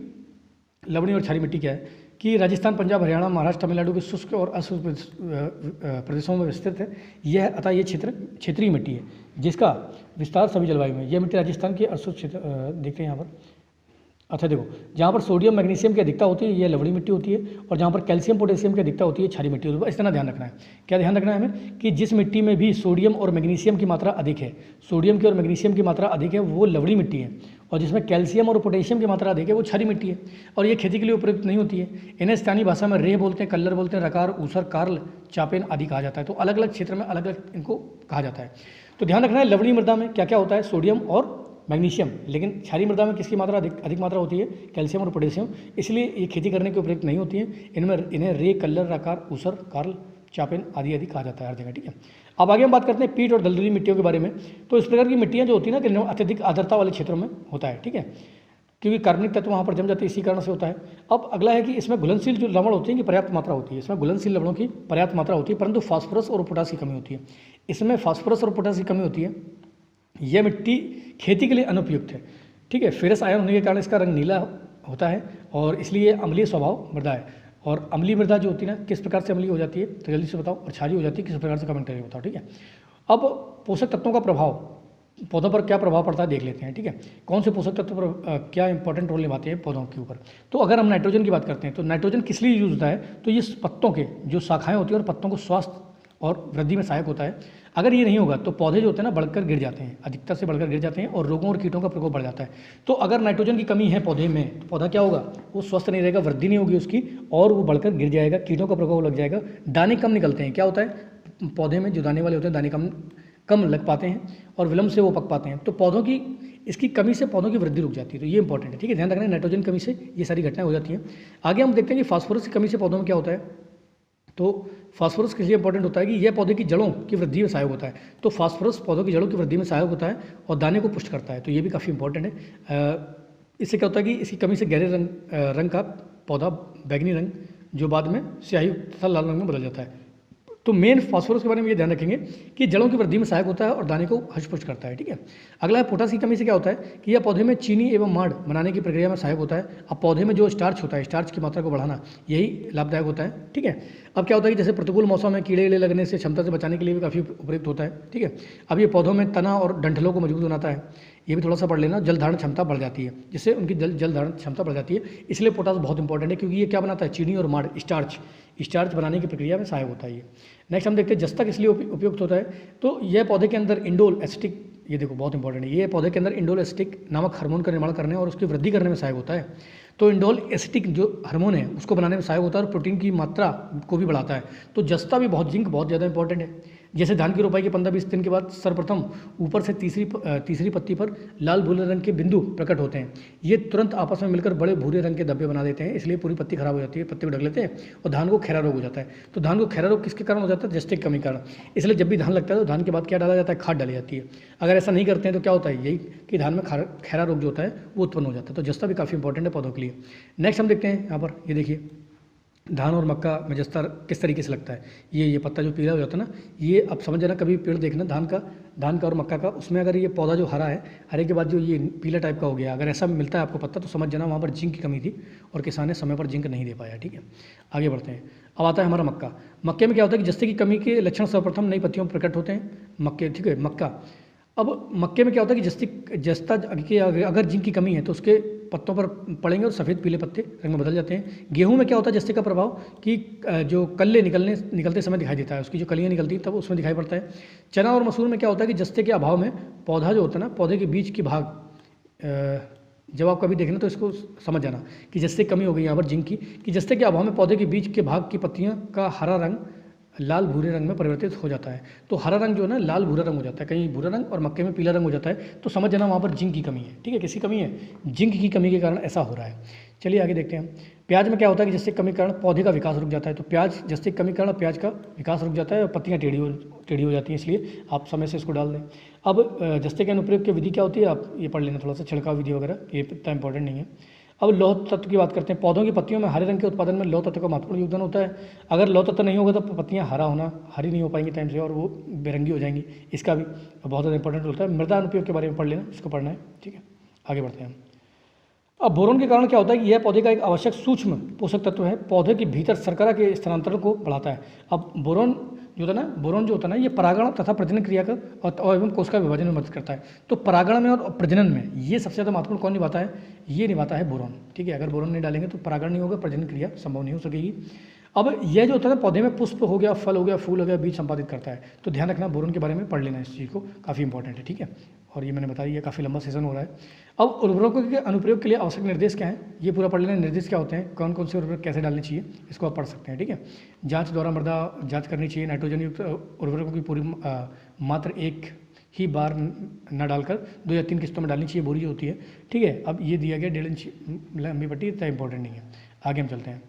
लवणीय और क्षारीय मिट्टी क्या है कि राजस्थान, पंजाब, हरियाणा, महाराष्ट्र, तमिलनाडु के शुष्क और अशुष्क प्रदेशों में विस्तृत है। यह अतः ये क्षेत्रीय मिट्टी है जिसका विस्तार सभी जलवायु में। यह मिट्टी राजस्थान के अशुष्क क्षेत्र देखते हैं यहाँ पर। अच्छा देखो, जहाँ पर सोडियम मैग्नीशियम की अधिकता होती है यह लवणीय मिट्टी होती है, और जहाँ पर कैल्शियम पोटेशियम की अधिकता होती है क्षारीय मिट्टी होती है। इस तरह ध्यान रखना है। क्या ध्यान रखना है हमें कि जिस मिट्टी में भी सोडियम और मैग्नीशियम की मात्रा अधिक है, सोडियम की और मैग्नीशियम की मात्रा अधिक है, वो लवणीय मिट्टी है। और जिसमें कैल्शियम और पोटेशियम की मात्रा अधिक है वो क्षारीय मिट्टी है। और ये खेती के लिए उपयुक्त नहीं होती है। इन्हें स्थानीय भाषा में रेह बोलते हैं, कल्लर बोलते हैं, रकार, ऊसर, कार्ल, चापेन आदि कहा जाता है। तो अलग अलग क्षेत्र में अलग अलग इनको कहा जाता है। तो ध्यान रखना है लवणीय मृदा में क्या क्या होता है, सोडियम और मैग्नीशियम। लेकिन क्षारीय मृदा में किसकी मात्रा अधिक मात्रा होती है, कैल्शियम और पोटेशियम। इसलिए ये खेती करने के उपयुक्त नहीं होती है। इन्हें रे, कल्लर, रकार, ऊसर, कार्ल, चापेन आदि कहा जाता है हर जगह। ठीक है, अब आगे हम बात करते हैं पीट और दलदली मिट्टियों के बारे में। तो इस प्रकार की मिट्टियाँ जो होती है ना कि अत्यधिक आर्द्रता वाले क्षेत्रों में होता है। ठीक है, क्योंकि कार्बनिक तत्व वहाँ पर जम जाते हैं, इसी कारण से होता है। अब अगला है कि इसमें घुलनशील जो लवण होते हैं की पर्याप्त मात्रा होती है। इसमें घुलनशील लवणों की पर्याप्त मात्रा होती है, परंतु फास्फोरस और पोटास की कमी होती है। इसमें फास्फोरस और पोटास की कमी होती है। यह मिट्टी खेती के लिए अनुपयुक्त है। ठीक है, फेरस आयन होने के कारण इसका रंग नीला होता है और इसलिए अम्लीय स्वभाव मृदा है। और अम्लीय मृदा जो होती है ना किस प्रकार से अम्लीय हो जाती है तो जल्दी से बताओ, और क्षारीय हो जाती है किस प्रकार से, कमेंट करके बताओ। ठीक है, अब पोषक तत्वों का प्रभाव पौधों पर क्या प्रभाव पड़ता है देख लेते हैं। ठीक है, कौन से पोषक तत्व पर क्या इंपॉर्टेंट रोल निभाते हैं पौधों के ऊपर। तो अगर हम नाइट्रोजन की बात करते हैं तो नाइट्रोजन किस लिए यूज होता है, तो ये पत्तों के जो शाखाएं होती हैं और पत्तों को स्वास्थ्य और वृद्धि में सहायक होता है। अगर ये नहीं होगा तो पौधे जो होते हैं ना बढ़कर गिर जाते हैं, अधिकता से बढ़कर गिर जाते हैं और रोगों और कीटों का प्रकोप बढ़ जाता है। तो अगर नाइट्रोजन की कमी है पौधे में तो पौधा क्या होगा, वो स्वस्थ नहीं रहेगा, वृद्धि नहीं होगी उसकी और वो बढ़कर गिर जाएगा, कीटों का प्रकोप लग जाएगा, दाने कम निकलते हैं। क्या होता है, पौधे में जो दाने वाले होते हैं दाने कम लग पाते हैं और विलम्ब से वो पक पाते हैं। तो पौधों की इसकी कमी से पौधों की वृद्धि रुक जाती है। तो ये इंपॉर्टेंट है। ठीक है, ध्यान रखना है नाइट्रोजन की कमी से ये सारी घटनाएं हो जाती हैं। आगे हम देखते हैं कि फास्फोरस की कमी से पौधों में क्या होता है। तो फास्फोरस किस लिए इंपॉर्टेंट होता है कि यह पौधे की जड़ों की वृद्धि में सहायक होता है। तो फास्फोरस पौधों की जड़ों की वृद्धि में सहायक होता है और दाने को पुष्ट करता है। तो ये भी काफ़ी इंपॉर्टेंट है। इससे क्या होता है कि इसकी कमी से गहरे रंग का पौधा बैगनी रंग जो बाद में स्याही तथा लाल रंग में बदल जाता है। तो मेन फास्फोरस के बारे में ये ध्यान रखेंगे कि जड़ों की वृद्धि में सहायक होता है और दाने को हष्ट-पुष्ट करता है। ठीक है, अगला है पोटास की कमी से क्या होता है कि यह पौधे में चीनी एवं माड़ बनाने की प्रक्रिया में सहायक होता है। अब पौधे में जो स्टार्च होता है, स्टार्च की मात्रा को बढ़ाना यही लाभदायक होता है। ठीक है, अब क्या होता है कि जैसे प्रतिकूल मौसम में कीड़े लगने से क्षमता से बचाने के लिए भी काफ़ी उपयुक्त होता है। ठीक है, अब ये पौधों में तना और डंठलों को मजबूत बनाता है, ये भी थोड़ा सा पढ़ लेना। जल धारण क्षमता बढ़ जाती है, जिससे उनकी जल धारण क्षमता बढ़ जाती है। इसलिए पोटास बहुत इंपॉर्टेंट है क्योंकि ये क्या बनाता है, चीनी और माड़ स्टार्च बनाने की प्रक्रिया में सहायक होता है ये। नेक्स्ट हम देखते हैं जस्ता किस लिए उपयुक्त होता है। तो यह पौधे के अंदर इंडोल एसिटिक ये देखो बहुत इंपॉर्टेंट है, ये पौधे के अंदर इंडोल एसिटिक नामक हार्मोन का निर्माण करने और उसकी वृद्धि करने में सहायक होता है। तो इंडोल एसिटिक जो हार्मोन है उसको बनाने में सहायक होता है और प्रोटीन की मात्रा को भी बढ़ाता है। तो जस्ता भी बहुत, जिंक बहुत ज़्यादा इंपॉर्टेंट है। जैसे धान की रोपाई के 15-20 दिन के बाद सर्वप्रथम ऊपर से तीसरी पत्ती पर लाल भूरे रंग के बिंदु प्रकट होते हैं। ये तुरंत आपस में मिलकर बड़े भूरे रंग के धब्बे बना देते हैं, इसलिए पूरी पत्ती खराब हो जाती है, पत्ते को ढक लेते हैं और धान को खैरा रोग हो जाता है। तो धान को खैरा रोग किसके कारण हो जाता है? जस्ते की कमी के कारण। इसलिए जब भी धान लगता है तो धान के बाद क्या डाला जाता है? खाद डाली जाती है। अगर ऐसा नहीं करते हैं तो क्या होता है? यही कि धान में खैरा रोग जो होता है वो उत्पन्न हो जाता है। तो जस्ता भी काफ़ी इंपॉर्टेंट है पौधों के लिए। नेक्स्ट हम देखते हैं यहाँ पर, ये देखिए धान और मक्का में जस्ता किस तरीके से लगता है। ये पत्ता जो पीला हो जाता है ना, ये अब समझ जाना, कभी पेड़ देखना धान का और मक्का का, उसमें अगर ये पौधा जो हरा है, हरे के बाद जो ये पीला टाइप का हो गया, अगर ऐसा मिलता है आपको पत्ता तो समझ जाना वहाँ पर जिंक की कमी थी और किसान ने समय पर जिंक नहीं दे पाया। ठीक है, आगे बढ़ते हैं। अब आता है हमारा मक्का। मक्के में क्या होता है कि जस्ते की कमी के लक्षण सर्वप्रथम नई पत्तियों में प्रकट होते हैं। मक्के, ठीक है, मक्का। अब मक्के में क्या होता है कि जस्ता की अगर जिंक की कमी है तो उसके पत्तों पर पड़ेंगे और सफ़ेद पीले पत्ते रंग में बदल जाते हैं। गेहूं में क्या होता है जस्ते का प्रभाव कि जो कल्ले निकलते समय दिखाई देता है, उसकी जो कलियाँ निकलती हैं तब उसमें दिखाई पड़ता है। चना और मसूर में क्या होता है कि जस्ते के अभाव में पौधा जो होता है ना, पौधे के बीच की भाग, जब आप कभी देखना तो इसको समझ जाना कि जस्ते की कमी हो गई यहाँ पर जिंक की, कि जस्ते के अभाव में पौधे के बीच के भाग की पत्तियाँ का हरा रंग लाल भूरे रंग में परिवर्तित हो जाता है। तो हरा रंग जो है ना लाल भूरा रंग हो जाता है, कहीं भूरा रंग और मक्के में पीला रंग हो जाता है। तो समझ जाना वहाँ पर जिंक की कमी है। ठीक है, किसकी कमी है? जिंक की कमी के कारण ऐसा हो रहा है। चलिए आगे देखते हैं। प्याज में क्या होता है कि जस्ते की कमी के कारण पौधे का विकास रुक जाता है। तो प्याज जस्ते की कमी के कारण प्याज का विकास रुक जाता है और पत्तियाँ टेढ़ी हो जाती हैं, इसलिए आप समय से इसको डाल दें। अब जस्ते के अनुप्रयोग की विधि क्या होती है, आप ये पढ़ लेना थोड़ा सा, छिड़काव विधि वगैरह, ये इतना इंपॉर्टेंट नहीं है। अब लौह तत्व की बात करते हैं। पौधों की पत्तियों में हरे रंग के उत्पादन में लौह तत्व का महत्वपूर्ण योगदान होता है। अगर लौह तत्व नहीं होगा तो पत्तियां हरी नहीं हो पाएंगी टाइम से और वो बेरंगी हो जाएंगी। इसका भी बहुत ज़्यादा इंपॉर्टेंट होता है। मृदा अनुप्रयोग के बारे में पढ़ लेना, इसको पढ़ना है। ठीक है, आगे बढ़ते हैं। अब बोरोन के कारण क्या होता है कि यह पौधे का एक आवश्यक सूक्ष्म पोषक तत्व है, पौधे के भीतर शर्करा के स्थानांतरण को बढ़ाता है। अब बोरोन जो होता है ना, ये परागण तथा प्रजनन क्रिया का और एवं कोशिका विभाजन में मदद करता है। तो परागण में और प्रजनन में ये सबसे ज़्यादा महत्वपूर्ण कौन निभाता है? ये निभाता है बोरोन। ठीक है, अगर बोरोन नहीं डालेंगे तो परागण नहीं होगा, प्रजनन क्रिया संभव नहीं हो सकेगी। अब यह जो होता है पौधे में पुष्प हो गया, फल हो गया, फूल हो गया, बीज संपादित करता है। तो ध्यान रखना, बोरोन के बारे में पढ़ लेना, इस चीज़ को काफ़ी इंपॉर्टेंट है। ठीक है, और ये मैंने बता दिया, काफ़ी लंबा सेशन हो रहा है। अब उर्वरकों के अनुप्रयोग के लिए आवश्यक निर्देश क्या हैं, ये पूरा पढ़ लेना। निर्देश क्या होते हैं, कौन कौन से उर्वरक कैसे डालने चाहिए, इसको आप पढ़ सकते हैं। ठीक है, जांच द्वारा मृदा जांच करनी चाहिए। नाइट्रोजन युक्त उर्वरकों की पूरी मात्र एक ही बार न डालकर 2 या 3 किस्तों में डालनी चाहिए, बोरी जो होती है। ठीक है, अब ये दिया गया 1.5 इंच लंबी पट्टी, इतना इंपॉर्टेंट नहीं है। आगे हम चलते हैं।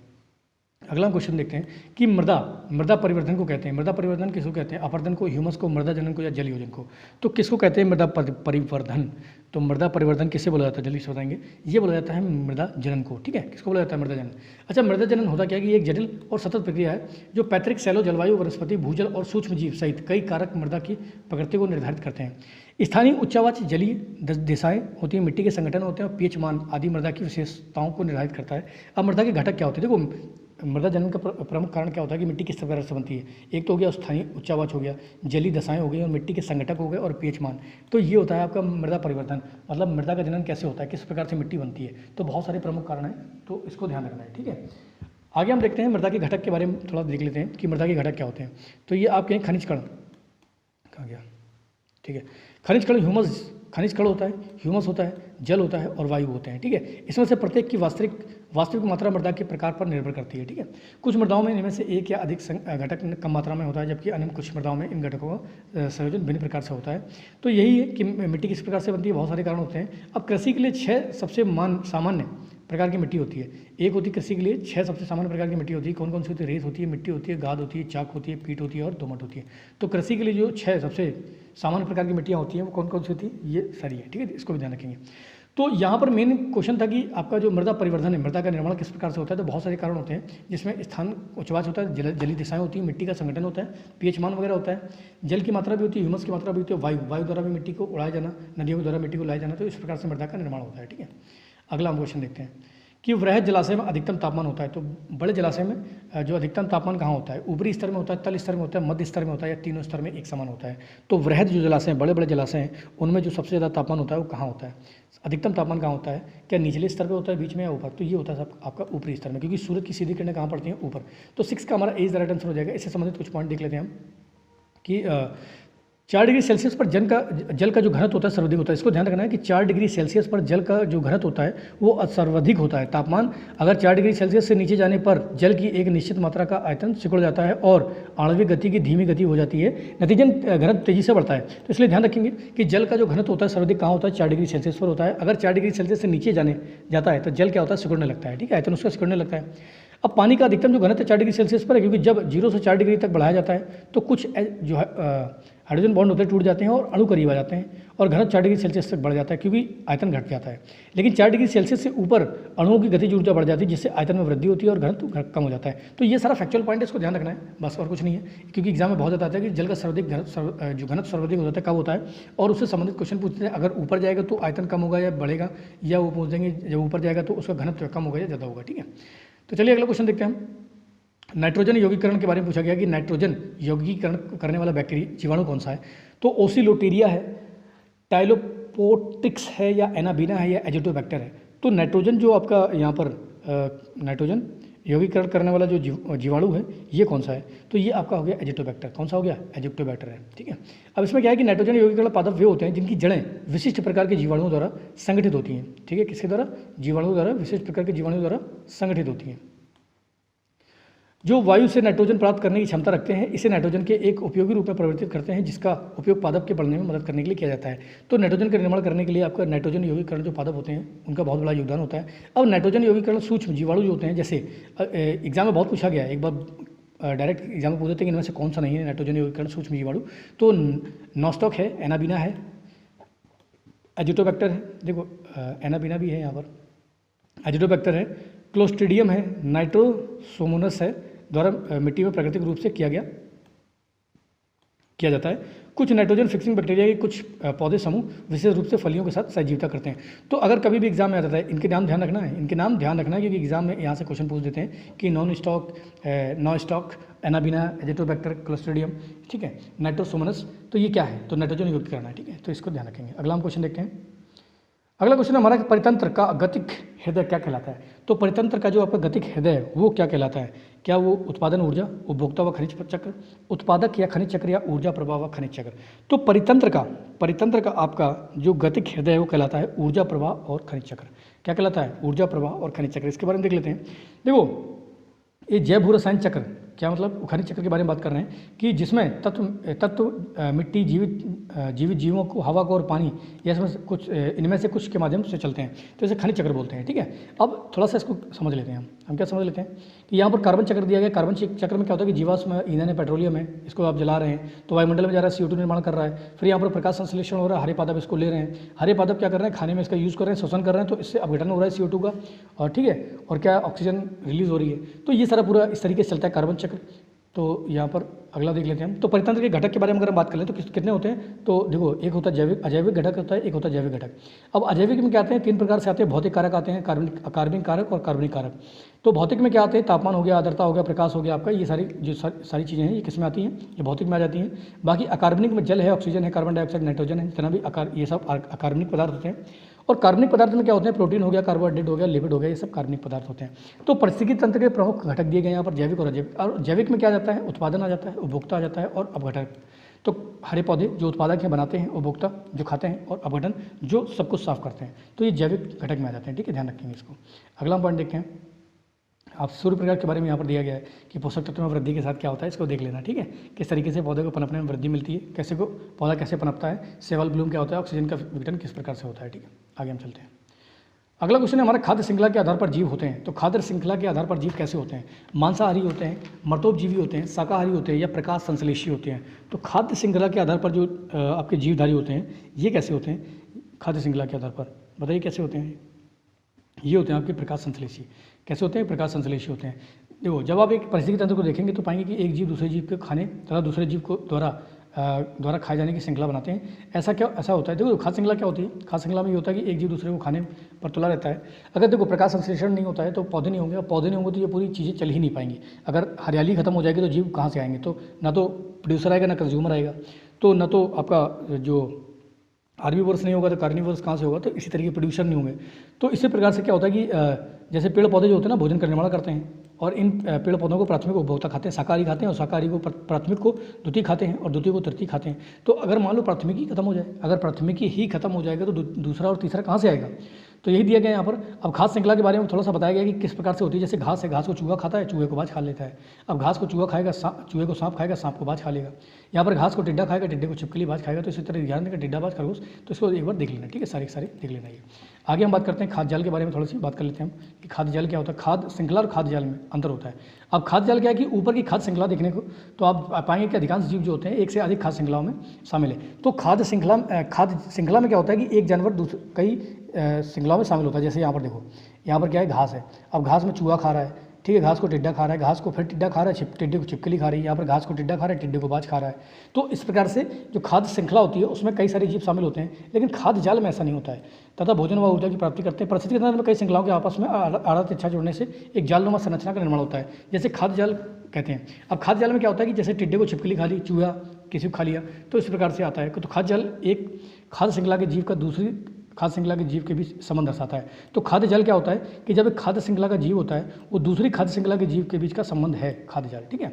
अगला क्वेश्चन देखते हैं कि मृदा परिवर्धन को कहते हैं। मृदा परिवर्धन किसको कहते हैं? अपर्दन को, ह्यूमस को, मृदा जनन को या जल योजन को। तो किसको कहते हैं मृदा परिवर्धन? तो मृदा परिवर्धन किसे बोला जाता है, जल्दी से बताएंगे। ये बोला जाता है मृदा जनन को। ठीक है, किसको बोला जाता है? मृदा जनन। अच्छा, मृदा जनन होता क्या है कि एक जटिल और सतत प्रक्रिया है जो पैतृक सेलों, जलवायु, वनस्पति, भूजल और सूक्ष्म जीव सहित कई कारक मृदा की प्रकृति को निर्धारित करते हैं। स्थानीय उच्चावाच जलीय दिशाएं होती हैं, मिट्टी के संगठन होते हैं और पीएच मान आदि मृदा की विशेषताओं को निर्धारित करता है। अब मृदा के घटक क्या होते हैं? देखो, मृदा जनन का प्रमुख कारण क्या होता है कि मिट्टी किस प्रकार से बनती है। एक तो हो गया स्थानीय उच्चावाच हो गया, जलीय दशाएं हो गई और मिट्टी के संगठक हो गए और पीएच मान। तो ये होता है आपका मृदा परिवर्तन, मतलब मृदा का जनन कैसे होता है, किस प्रकार से मिट्टी बनती है। तो बहुत सारे प्रमुख कारण हैं, तो इसको ध्यान रखना है। ठीक है, आगे हम देखते हैं मृदा के घटक के बारे में थोड़ा देख लेते हैं कि मृदा के घटक क्या होते हैं। तो ये आपके खनिज कण, कहाँ गया? ठीक है, खनिज कण खनिज कण होता है, ह्यूमस होता है, जल होता है और वायु होते हैं। ठीक है, इसमें से प्रत्येक की वास्तविक मात्रा मृदा के प्रकार पर निर्भर करती है। ठीक है, कुछ मृदाओं में इनमें से एक या अधिक घटक कम मात्रा में होता है, जबकि अन्य कुछ मृदाओं में इन घटकों का संयोजन भिन्न प्रकार से होता है। तो यही है कि मिट्टी किस प्रकार से बनती है, बहुत सारे कारण होते हैं। अब कृषि के लिए 6 सबसे सामान्य प्रकार की मिट्टी होती है। एक होती है कृषि के लिए 6 सबसे सामान्य प्रकार की मिट्टी होती है। कौन कौन सी होती है? रेत होती है, मिट्टी होती है, गाद होती है, चाक होती है, पीट होती है और दोमट होती है। तो कृषि के लिए जो 6 सबसे सामान्य प्रकार की मिट्टियाँ होती हैं वो कौन कौन सी होती है? ये सारी है। ठीक है, इसको भी ध्यान रखेंगे। तो यहाँ पर मेन क्वेश्चन था कि आपका जो मृदा परिवर्धन है, मृदा का निर्माण किस प्रकार से होता है। तो बहुत सारे कारण होते हैं, जिसमें स्थान उच्चवाच होता है, जलीय दिशाएं होती हैं, मिट्टी का संगठन होता है, पीएच मान वगैरह होता है, जल की मात्रा भी होती है, ह्यूमस की मात्रा भी होती है, वायु द्वारा भी मिट्टी को उड़ाया जाना, नदियों के द्वारा मिट्टी को लाया जाना। तो इस प्रकार से मृदा का निर्माण होता है। ठीक है, अगला हम क्वेश्चन देखते हैं कि वृहद जलाशय में अधिकतम तापमान होता है। तो बड़े जलाशय में जो अधिकतम तापमान कहाँ होता है? ऊपरी स्तर में होता है, तल स्तर में होता है, मध्य स्तर में होता है या तीनों स्तर में एक समान होता है। तो वृहद जो जलाशय हैं, बड़े बड़े जलाशय हैं, उनमें जो सबसे ज़्यादा तापमान होता है वो कहाँ होता है? अधिकतम तापमान कहाँ होता है? क्या निचले स्तर पर होता है, बीच में या ऊपर? तो ये होता है सब आपका ऊपरी स्तर में, क्योंकि सूरज की सीधी किरणें कहाँ पड़ती हैं? ऊपर। तो 6 का हमारा एज द राइट आंसर हो जाएगा। इससे संबंधित कुछ पॉइंट देख लेते हैं हम कि 4 डिग्री सेल्सियस पर जल का जो घनत्व होता है सर्वाधिक होता है। इसको ध्यान रखना है कि 4 डिग्री सेल्सियस पर जल का जो घनत्व होता है वो सर्वाधिक होता है। तापमान अगर 4 डिग्री सेल्सियस से नीचे जाने पर जल की एक निश्चित मात्रा का आयतन सिकुड़ जाता है और आणविक गति की धीमी गति हो जाती है, नतीजन घनत्व तेजी से बढ़ता है। तो इसलिए ध्यान रखेंगे कि जल का जो घनत्व होता है सर्वाधिक कहाँ होता है, 4 डिग्री सेल्सियस पर होता है। अगर 4 डिग्री सेल्सियस से नीचे जाता है तो जल क्या होता है, सिकुड़ने लगता है। ठीक है, आयतन उसका सिकुड़ने लगता है। अब पानी का अधिकतम जो घनत्व 4 डिग्री सेल्सियस पर है, क्योंकि जब 0 से 4 डिग्री तक बढ़ाया जाता है तो कुछ जो हाइड्रोजन बॉन्ड होते हैं टूट जाते हैं और अणु करीब आ जाते हैं और घनत्व 4 डिग्री सेल्सियस तक बढ़ जाता है क्योंकि आयतन घट जाता है। लेकिन 4 डिग्री सेल्सियस से ऊपर अणुओं की गतिज ऊर्जा बढ़ जाती है जिससे आयतन में वृद्धि होती है और घनत्व कम हो जाता है। तो ये सारा फैक्चुअल पॉइंट है, इसको ध्यान रखना है, बस और कुछ नहीं है। क्योंकि एग्जाम में बहुत ज़्यादा आता है कि जल का सर्वाधिक जो घनत्व सर्वाधिक हो जाता है कब होता है, और उससे संबंधित क्वेश्चन पूछते हैं अगर ऊपर जाएगा तो आयतन कम होगा या बढ़ेगा, या वो पूछ देंगे जब ऊपर जाएगा तो उसका घनत्व कम होगा या ज़्यादा होगा। ठीक है, तो चलिए अगला क्वेश्चन देखते हैं हम। नाइट्रोजन यौगिकरण के बारे में पूछा गया कि नाइट्रोजन यौगिकीकरण करने वाला बैक्टीरिया जीवाणु कौन सा है। तो ओसिलोटेरिया है, टाइलोपोटिक्स है, या एनाबीना है, या एजिटोबैक्टर है। तो नाइट्रोजन जो आपका यहाँ पर नाइट्रोजन यौगिकरण करने वाला जो जीवाणु है ये कौन सा है, तो ये आपका हो गया एजिटोबैक्टर। कौन सा हो गया, एजिटोबैक्टर है। ठीक है, अब इसमें क्या है कि नाइट्रोजन यौगिकरण पादप वे होते हैं जिनकी जड़ें विशिष्ट प्रकार के जीवाणुओं द्वारा संगठित होती हैं। ठीक है, किसके द्वारा, जीवाणुओं द्वारा, विशिष्ट प्रकार के जीवाणुओं द्वारा संगठित होती हैं। जो वायु से नाइट्रोजन प्राप्त करने की क्षमता रखते हैं इसे नाइट्रोजन के एक उपयोगी रूप में परिवर्तित करते हैं जिसका उपयोग पादप के बढ़ने में मदद करने के लिए किया जाता है। तो नाइट्रोजन का निर्माण करने के लिए आपका नाइट्रोजन यौगिकरण जो पादप होते हैं उनका बहुत बड़ा योगदान होता है। अब नाइट्रोजन यौगिकरण सूक्ष्म जीवाणु जो होते हैं, जैसे एग्जाम में बहुत पूछा गया है, एक बार डायरेक्ट एग्जाम में पूछते हैं कि इनमें से कौन सा नहीं है नाइट्रोजन यौगिकरण सूक्ष्म जीवाणु, तो नॉस्टॉक है, एनाबीना है, एजिटोबैक्टर है, देखो एनाबीना भी है यहाँ पर, एजिटोबैक्टर है, क्लोस्ट्रीडियम है, नाइट्रोसोमोनस है, द्वारा मिट्टी में प्राकृतिक रूप से किया जाता है। कुछ नाइट्रोजन फिक्सिंग बैक्टीरिया के कुछ पौधे समूह विशेष रूप से फलियों के साथ सहजीविता करते हैं। तो अगर कभी भी एग्जाम में आ जाता है, इनके नाम ध्यान रखना है, क्योंकि एग्जाम में यहाँ से क्वेश्चन पूछ देते हैं कि non stock anabaena, Azotobacter, clostridium, ठीक है, नाइट्रोसोमोनस, तो ये क्या है, तो नाइट्रोजन यौगिकरण है। ठीक है, तो इसको ध्यान रखेंगे। अगला हम क्वेश्चन देखते हैं। अगला क्वेश्चन हमारा कि परितंत्र का गतिक हृदय क्या कहलाता है। तो परितंत्र का जो आपका गतिक हृदय है वो क्या कहलाता है, क्या वो उत्पादन ऊर्जा, उपभोक्ता व खनिज चक्र, उत्पादक या खनिज चक्र, या ऊर्जा प्रवाह व खनिज चक्र। तो परितंत्र का आपका जो गतिक हृदय है वो कहलाता है ऊर्जा प्रवाह और खनिज चक्र। क्या कहलाता है, ऊर्जा प्रवाह और खनिज चक्र। इसके बारे में देख लेते हैं। देखो ये जैव भू रसायन चक्र, क्या मतलब, खनिज चक्र के बारे में बात कर रहे हैं कि जिसमें तत्व मिट्टी, जीवित जीवों को, हवा को और पानी, या इसमें कुछ इनमें से कुछ के माध्यम से चलते हैं, तो इसे खनिज चक्र बोलते हैं। ठीक है, अब थोड़ा सा इसको समझ लेते हैं हम क्या समझ लेते हैं कि यहाँ पर कार्बन चक्र दिया गया। कार्बन चक्र में क्या होता है कि जीवाश्म ईंधन है, पेट्रोलियम है, इसको आप जला रहे हैं तो वायुमंडल में जा रहा है, CO2 निर्माण कर रहा है, फिर यहाँ पर प्रकाश संश्लेषण हो रहा है, हरे पादप इसको ले रहे हैं, हरे पादप क्या कर रहे हैं, खाने में इसका यूज़ कर रहे हैं, शोषण कर रहे हैं, तो इससे अपघटन हो रहा है CO2 का, और ठीक है, और क्या ऑक्सीजन रिलीज हो रही है। तो ये सारा पूरा इस तरीके से चलता है कार्बन चक्र। तो यहाँ पर अगला देख लेते हैं हम। तो परितंत्र के घटक के बारे में अगर हम बात करें तो कितने होते हैं, तो देखो एक होता है जैविक, अजैविक घटक होता है, एक होता है जैविक घटक। अब अजैविक में क्या आते हैं, 3 प्रकार से आते हैं, भौतिक कारक आते हैं, कार्बनिक कारक और कार्बनिक कारक। तो भौतिक में क्या आते हैं, तापमान हो गया, आर्द्रता हो गया, प्रकाश हो गया आपका, ये सारी चीज़ें हैं, ये किस में आती हैं, ये भौतिक में आ जाती हैं। बाकी अकार्बनिक में जल है, ऑक्सीजन है, कार्बन डाइऑक्साइड, नाइट्रोजन है, जितना भी ये सब अकार्बनिक पदार्थ होते हैं। और कार्बनिक पदार्थ में क्या होते हैं, प्रोटीन हो गया, कार्बोहाइड्रेट हो गया, लिपिड हो गया, ये सब कार्बनिक पदार्थ होते हैं। तो पारिस्थितिकी तंत्र के प्रमुख घटक दिए गए यहाँ पर जैविक और अजैविक। और जैविक में क्या जाता है, उत्पादन आ जाता है, उपभोक्ता आ जाता है, और अपघटन। तो हरे पौधे जो उत्पादक हैं बनाते हैं, उपभोक्ता जो खाते हैं, और अपघटन जो सब कुछ साफ करते हैं, तो ये जैविक घटक में आ जाते हैं। ठीक है, ध्यान रखेंगे इसको। अगला पॉइंट देखते हैं। आप सूर्य प्रकाश के बारे में यहाँ पर दिया गया है कि पोषक तत्व में वृद्धि के साथ क्या होता है, इसको देख लेना। ठीक है, किस तरीके से पौधे को पनपने में वृद्धि मिलती है, कैसे को पौधा कैसे पनपता है, सेवल ब्लूम क्या होता है, ऑक्सीजन का विघटन किस प्रकार से होता है। ठीक है, आगे हम चलते हैं। अगला क्वेश्चन है हमारा, खाद्य श्रृंखला के आधार पर जीव होते हैं। तो खाद्य श्रृंखला के आधार पर जीव कैसे होते हैं, मांसाहारी होते हैं, मर्तोपजीवी होते हैं, शाकाहारी होते हैं, या प्रकाश संश्लेषी होते हैं। तो खाद्य श्रृंखला के आधार पर जो आपके जीवधारी होते हैं ये कैसे होते हैं, खाद्य श्रृंखला के आधार पर बताइए कैसे होते हैं। ये होते हैं आपके प्रकाश संश्लेषी। कैसे होते हैं, प्रकाश संश्लेषी होते हैं। देखो जब आप एक पारिस्थितिकी तंत्र को देखेंगे तो पाएंगे कि एक जीव दूसरे जीव के खाने तथा दूसरे जीव को द्वारा खाए जाने की श्रृंखला बनाते हैं। ऐसा होता है। देखो खाद्य श्रृंखला क्या होती है, खाद्य श्रृंखला में ये होता है कि एक जीव दूसरे को खाने पर तुला रहता है। अगर देखो प्रकाश संश्लेषण नहीं होता है तो पौधे नहीं होंगे, और पौधे नहीं होंगे तो ये पूरी चीज़ें चल ही नहीं पाएंगी। अगर हरियाली खत्म हो जाएगी तो जीव कहाँ से आएंगे, तो ना तो प्रोड्यूसर आएगा ना कंज्यूमर आएगा, तो ना तो आपका जो हार्बीवोरस नहीं होगा तो कार्निवोरस कहाँ से होगा, तो इसी तरीके प्रोड्यूसर नहीं होंगे। तो इसी प्रकार से क्या होता है कि जैसे पेड़ पौधे जो होते हैं ना भोजन का निर्माण करते हैं, और इन पेड़ पौधों को प्राथमिक उपभोक्ता खाते हैं, शाकाहारी खाते हैं, और शाकाहारी को प्राथमिक को द्वितीय खाते हैं, और द्वितीय को तृतीय खाते हैं। तो अगर मान लो प्राथमिकी खत्म हो जाए, अगर प्राथमिकी ही खत्म हो जाएगा तो दूसरा और तीसरा कहाँ से आएगा? तो यही दिया गया यहाँ पर। अब खाद्य श्रृंखला के बारे में थोड़ा सा बताया गया कि किस प्रकार से होती है। जैसे घास है, घास को चूहा खाता है, चूहे को बाज खा लेता है। अब घास को चूहा खाएगा, चूहे को सांप खाएगा, सांप को बाज खा लेगा। यहाँ पर घास को टिड्डा खाएगा, टिड्डे को छिपकली बाज खाएगा। तो इसी तरह ध्यान देगा टिड्डा बाज खरगोश, तो इसको एक बार देख लेना, ठीक है, सारे सारे देख लेना। ये आगे हम बात करते हैं खाद्य जाल के बारे में, थोड़ी सी बात कर लेते हैं हम कि खाद्य जाल क्या होता है। खाद्य श्रृंखला और खाद्य जाल में अंतर होता है। अब खाद्य जाल क्या है कि ऊपर की खाद्य श्रृंखला देखने को तो आप पाएंगे कि अधिकांश जीव जो होते हैं एक से अधिक खाद्य श्रृंखलाओं में शामिल है। तो खाद्य श्रृंखला में क्या होता है कि एक जानवर कई श्रृंखलाओं में शामिल होता है। जैसे यहाँ पर देखो, यहाँ पर क्या है, घास है। अब घास में चूहा खा रहा है, ठीक है, घास को टिड्डा खा रहा है, घास को फिर टिड्डा खा रहा है, टिड्डे को छिपकली खा रही है। यहाँ पर घास को टिड्डा खा रहा है, टिड्डे को बाज खा रहा है। तो इस प्रकार से जो खाद्य श्रृंखला होती है उसमें कई सारे जीव शामिल होते हैं, लेकिन खाद्य जाल में ऐसा नहीं होता है। तथा भोजन व ऊर्जा की प्राप्ति करते हैं। परिस्थिति के अंदर में कई श्रृंखलाओं के आपस में आड़त इच्छा जोड़ने से एक जालनुमा संरचना का निर्माण होता है, जैसे खाद्य जाल कहते हैं। अब खाद्य जाल में क्या होता है कि जैसे टिड्डे को छिपकली खा ली, चूहा किसी को खा लिया, तो इस प्रकार से आता है। तो खाद्य जाल एक खाद्य श्रृंखला के जीव का दूसरी खाद्य श्रृंखला के जीव के बीच संबंध दर्शाता है। तो खाद्य जाल क्या होता है कि जब एक खाद्य श्रृंखला का जीव होता है वो दूसरी खाद्य श्रृंखला के जीव के बीच का संबंध है खाद्य जाल, ठीक है।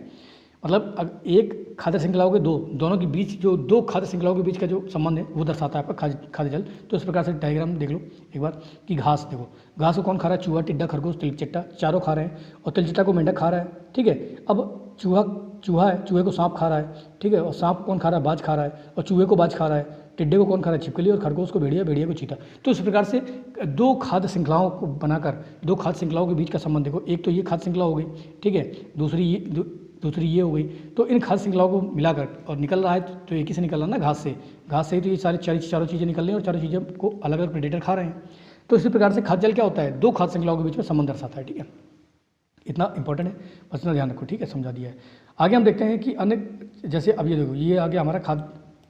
मतलब एक खाद्य श्रृंखलाओं के दोनों के बीच जो दो खाद्य श्रृंखलाओं के बीच का जो संबंध है वो दर्शाता है आपका खाद्य जाल। तो इस प्रकार से डायग्राम देख लो एक बार कि घास देखो, घास को कौन खा रहा है? चूहा, टिड्डा, खरगोश, तिलचट्टा, चारों खा रहे हैं, और तिलचट्टा को मेंढक खा रहा है, ठीक है। अब चूहा है, चूहे को सांप खा रहा है, ठीक है, और सांप कौन खा रहा है? बाज खा रहा है, और चूहे को बाज खा रहा है। टिड्डे को कौन खा रहा है? छिपकली, और खरगोश को भेड़िया, भेड़िया को चीता। तो इस प्रकार से दो खाद्य श्रृंखलाओं को बनाकर दो खाद्य श्रृंखलाओं के बीच का संबंध देखो। एक तो ये खाद्य श्रृंखला हो गई, ठीक है, दूसरी ये हो गई। तो इन खाद्य श्रृंखलाओं को मिलाकर और निकल रहा है तो एक ही से निकल रहा है ना, घास से ही तो ये चारों चीज़ें निकल रही हैं, और चारों चीज़ें को अलग अलग प्रेडेटर खा रहे हैं। तो इसी प्रकार से खाद्य जाल क्या होता है? दो खाद्य श्रृंखलाओं के बीच में संबंध दर्शाता है, ठीक है। इतना इंपॉर्टेंट है, बस इतना ध्यान रखो, ठीक है, समझा दिया है। आगे हम देखते हैं कि अन्य, जैसे अब ये देखो, ये आगे हमारा खाद्य,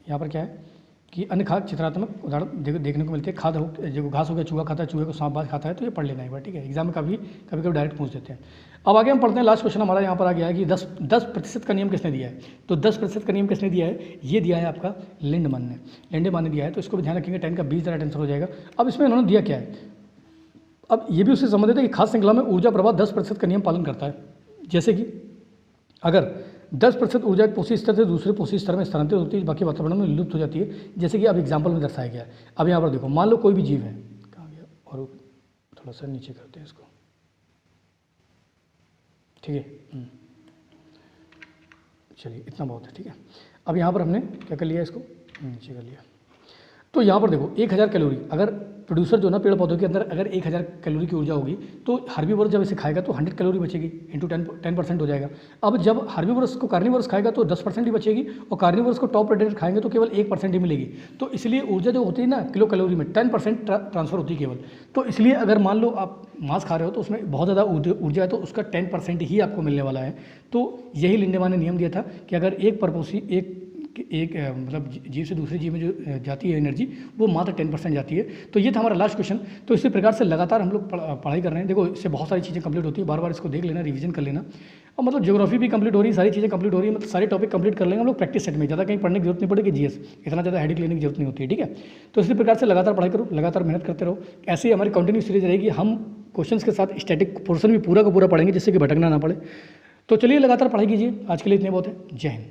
यहाँ पर क्या है कि अन्य खाद्य चित्रात्मक उदाहरण देखने को मिलते हैं। खाद्य हो, जो घास हो गया, चूहा खाता है, चूहे को सांप बाज खाता है, तो ये पढ़ लेना एक बार, ठीक है। एग्जाम में कभी कभी डायरेक्ट पूछ देते हैं। अब आगे हम पढ़ते हैं, लास्ट क्वेश्चन हमारा यहाँ पर आ गया है कि 10% का नियम किसने दिया है? तो 10% का नियम किसने दिया है? ये दिया है आपका लिंडमान ने दिया है। तो इसको भी ध्यान रखेंगे, 10 का 20 राइट आंसर हो जाएगा। अब इसमें इन्होंने दिया क्या है, अब ये भी उससे संबंधित है कि खाद्य श्रृंखला में ऊर्जा प्रवाह 10% का नियम पालन करता है। जैसे कि अगर 10% ऊर्जा एक पोषी स्तर से दूसरे पोषी स्तर में स्थानांतरित होती है, बाकी वातावरण में लुप्त हो जाती है, जैसे कि अब एग्जाम्पल में दर्शाया गया है। अब यहाँ पर देखो, मान लो कोई भी जीव है, कहाँ गया, और थोड़ा सा नीचे करते हैं इसको, ठीक है, चलिए इतना बहुत है, ठीक है। अब यहाँ पर हमने क्या कर लिया, इसको नीचे कर लिया। तो यहाँ पर देखो 1000 कैलोरी, अगर प्रोड्यूसर जो ना पेड़ पौधों के अंदर अगर 1000 कैलोरी की ऊर्जा होगी, तो हार्बीवोरस जब इसे खाएगा तो 100 कैलोरी बचेगी, इंटू 10% हो जाएगा। अब जब हार्बीवोरस को कार्निवोरस खाएगा तो 10% ही बचेगी, और कार्निवोरस को टॉप प्रेडेटर खाएंगे तो केवल 1% ही मिलेगी। तो इसलिए ऊर्जा जो होती है ना किलो कैलोरी में 10% ट्रांसफर होती है केवल। तो इसलिए अगर मान लो आप मांस खा रहे हो तो उसमें बहुत ज़्यादा ऊर्जा है, तो उसका 10% ही आपको मिलने वाला है। तो यही लिंडेमान ने नियम दिया था कि अगर एक मतलब जीव से दूसरे जीव में जो जाती है एनर्जी, वो मात्र 10% जाती है। तो ये था हमारा लास्ट क्वेश्चन। तो इसी प्रकार से लगातार हम लोग पढ़ाई कर रहे हैं। देखो, इससे बहुत सारी चीज़ें कंप्लीट होती है, बार बार इसको देख लेना, रिवीजन कर लेना, और मतलब ज्योग्राफी भी कंप्लीट हो रही है, सारी चीज़ें कंप्लीट हो रही है, मतलब सारे टॉपिक कंप्लीट कर लेंगे हम लोग प्रैक्टिस सेट में। ज़्यादा कहीं पढ़ने की जरूरत नहीं पड़ेगी, जीएस इतना ज़्यादा हेडेक लेने की जरूरत नहीं होती है, ठीक है। तो इसी प्रकार से लगातार पढ़ाई करो, लगातार मेहनत करते रहो। ऐसे ही हमारी कंटिन्यू सीरीज रहेगी, हम क्वेश्चंस के साथ स्टैटिक पोर्शन भी पूरा का पूरा पढ़ेंगे, जिससे कि भटकना ना पड़े। तो चलिए लगातार पढ़ाई कीजिए। आज के लिए इतने बहुत है। जय हिंद।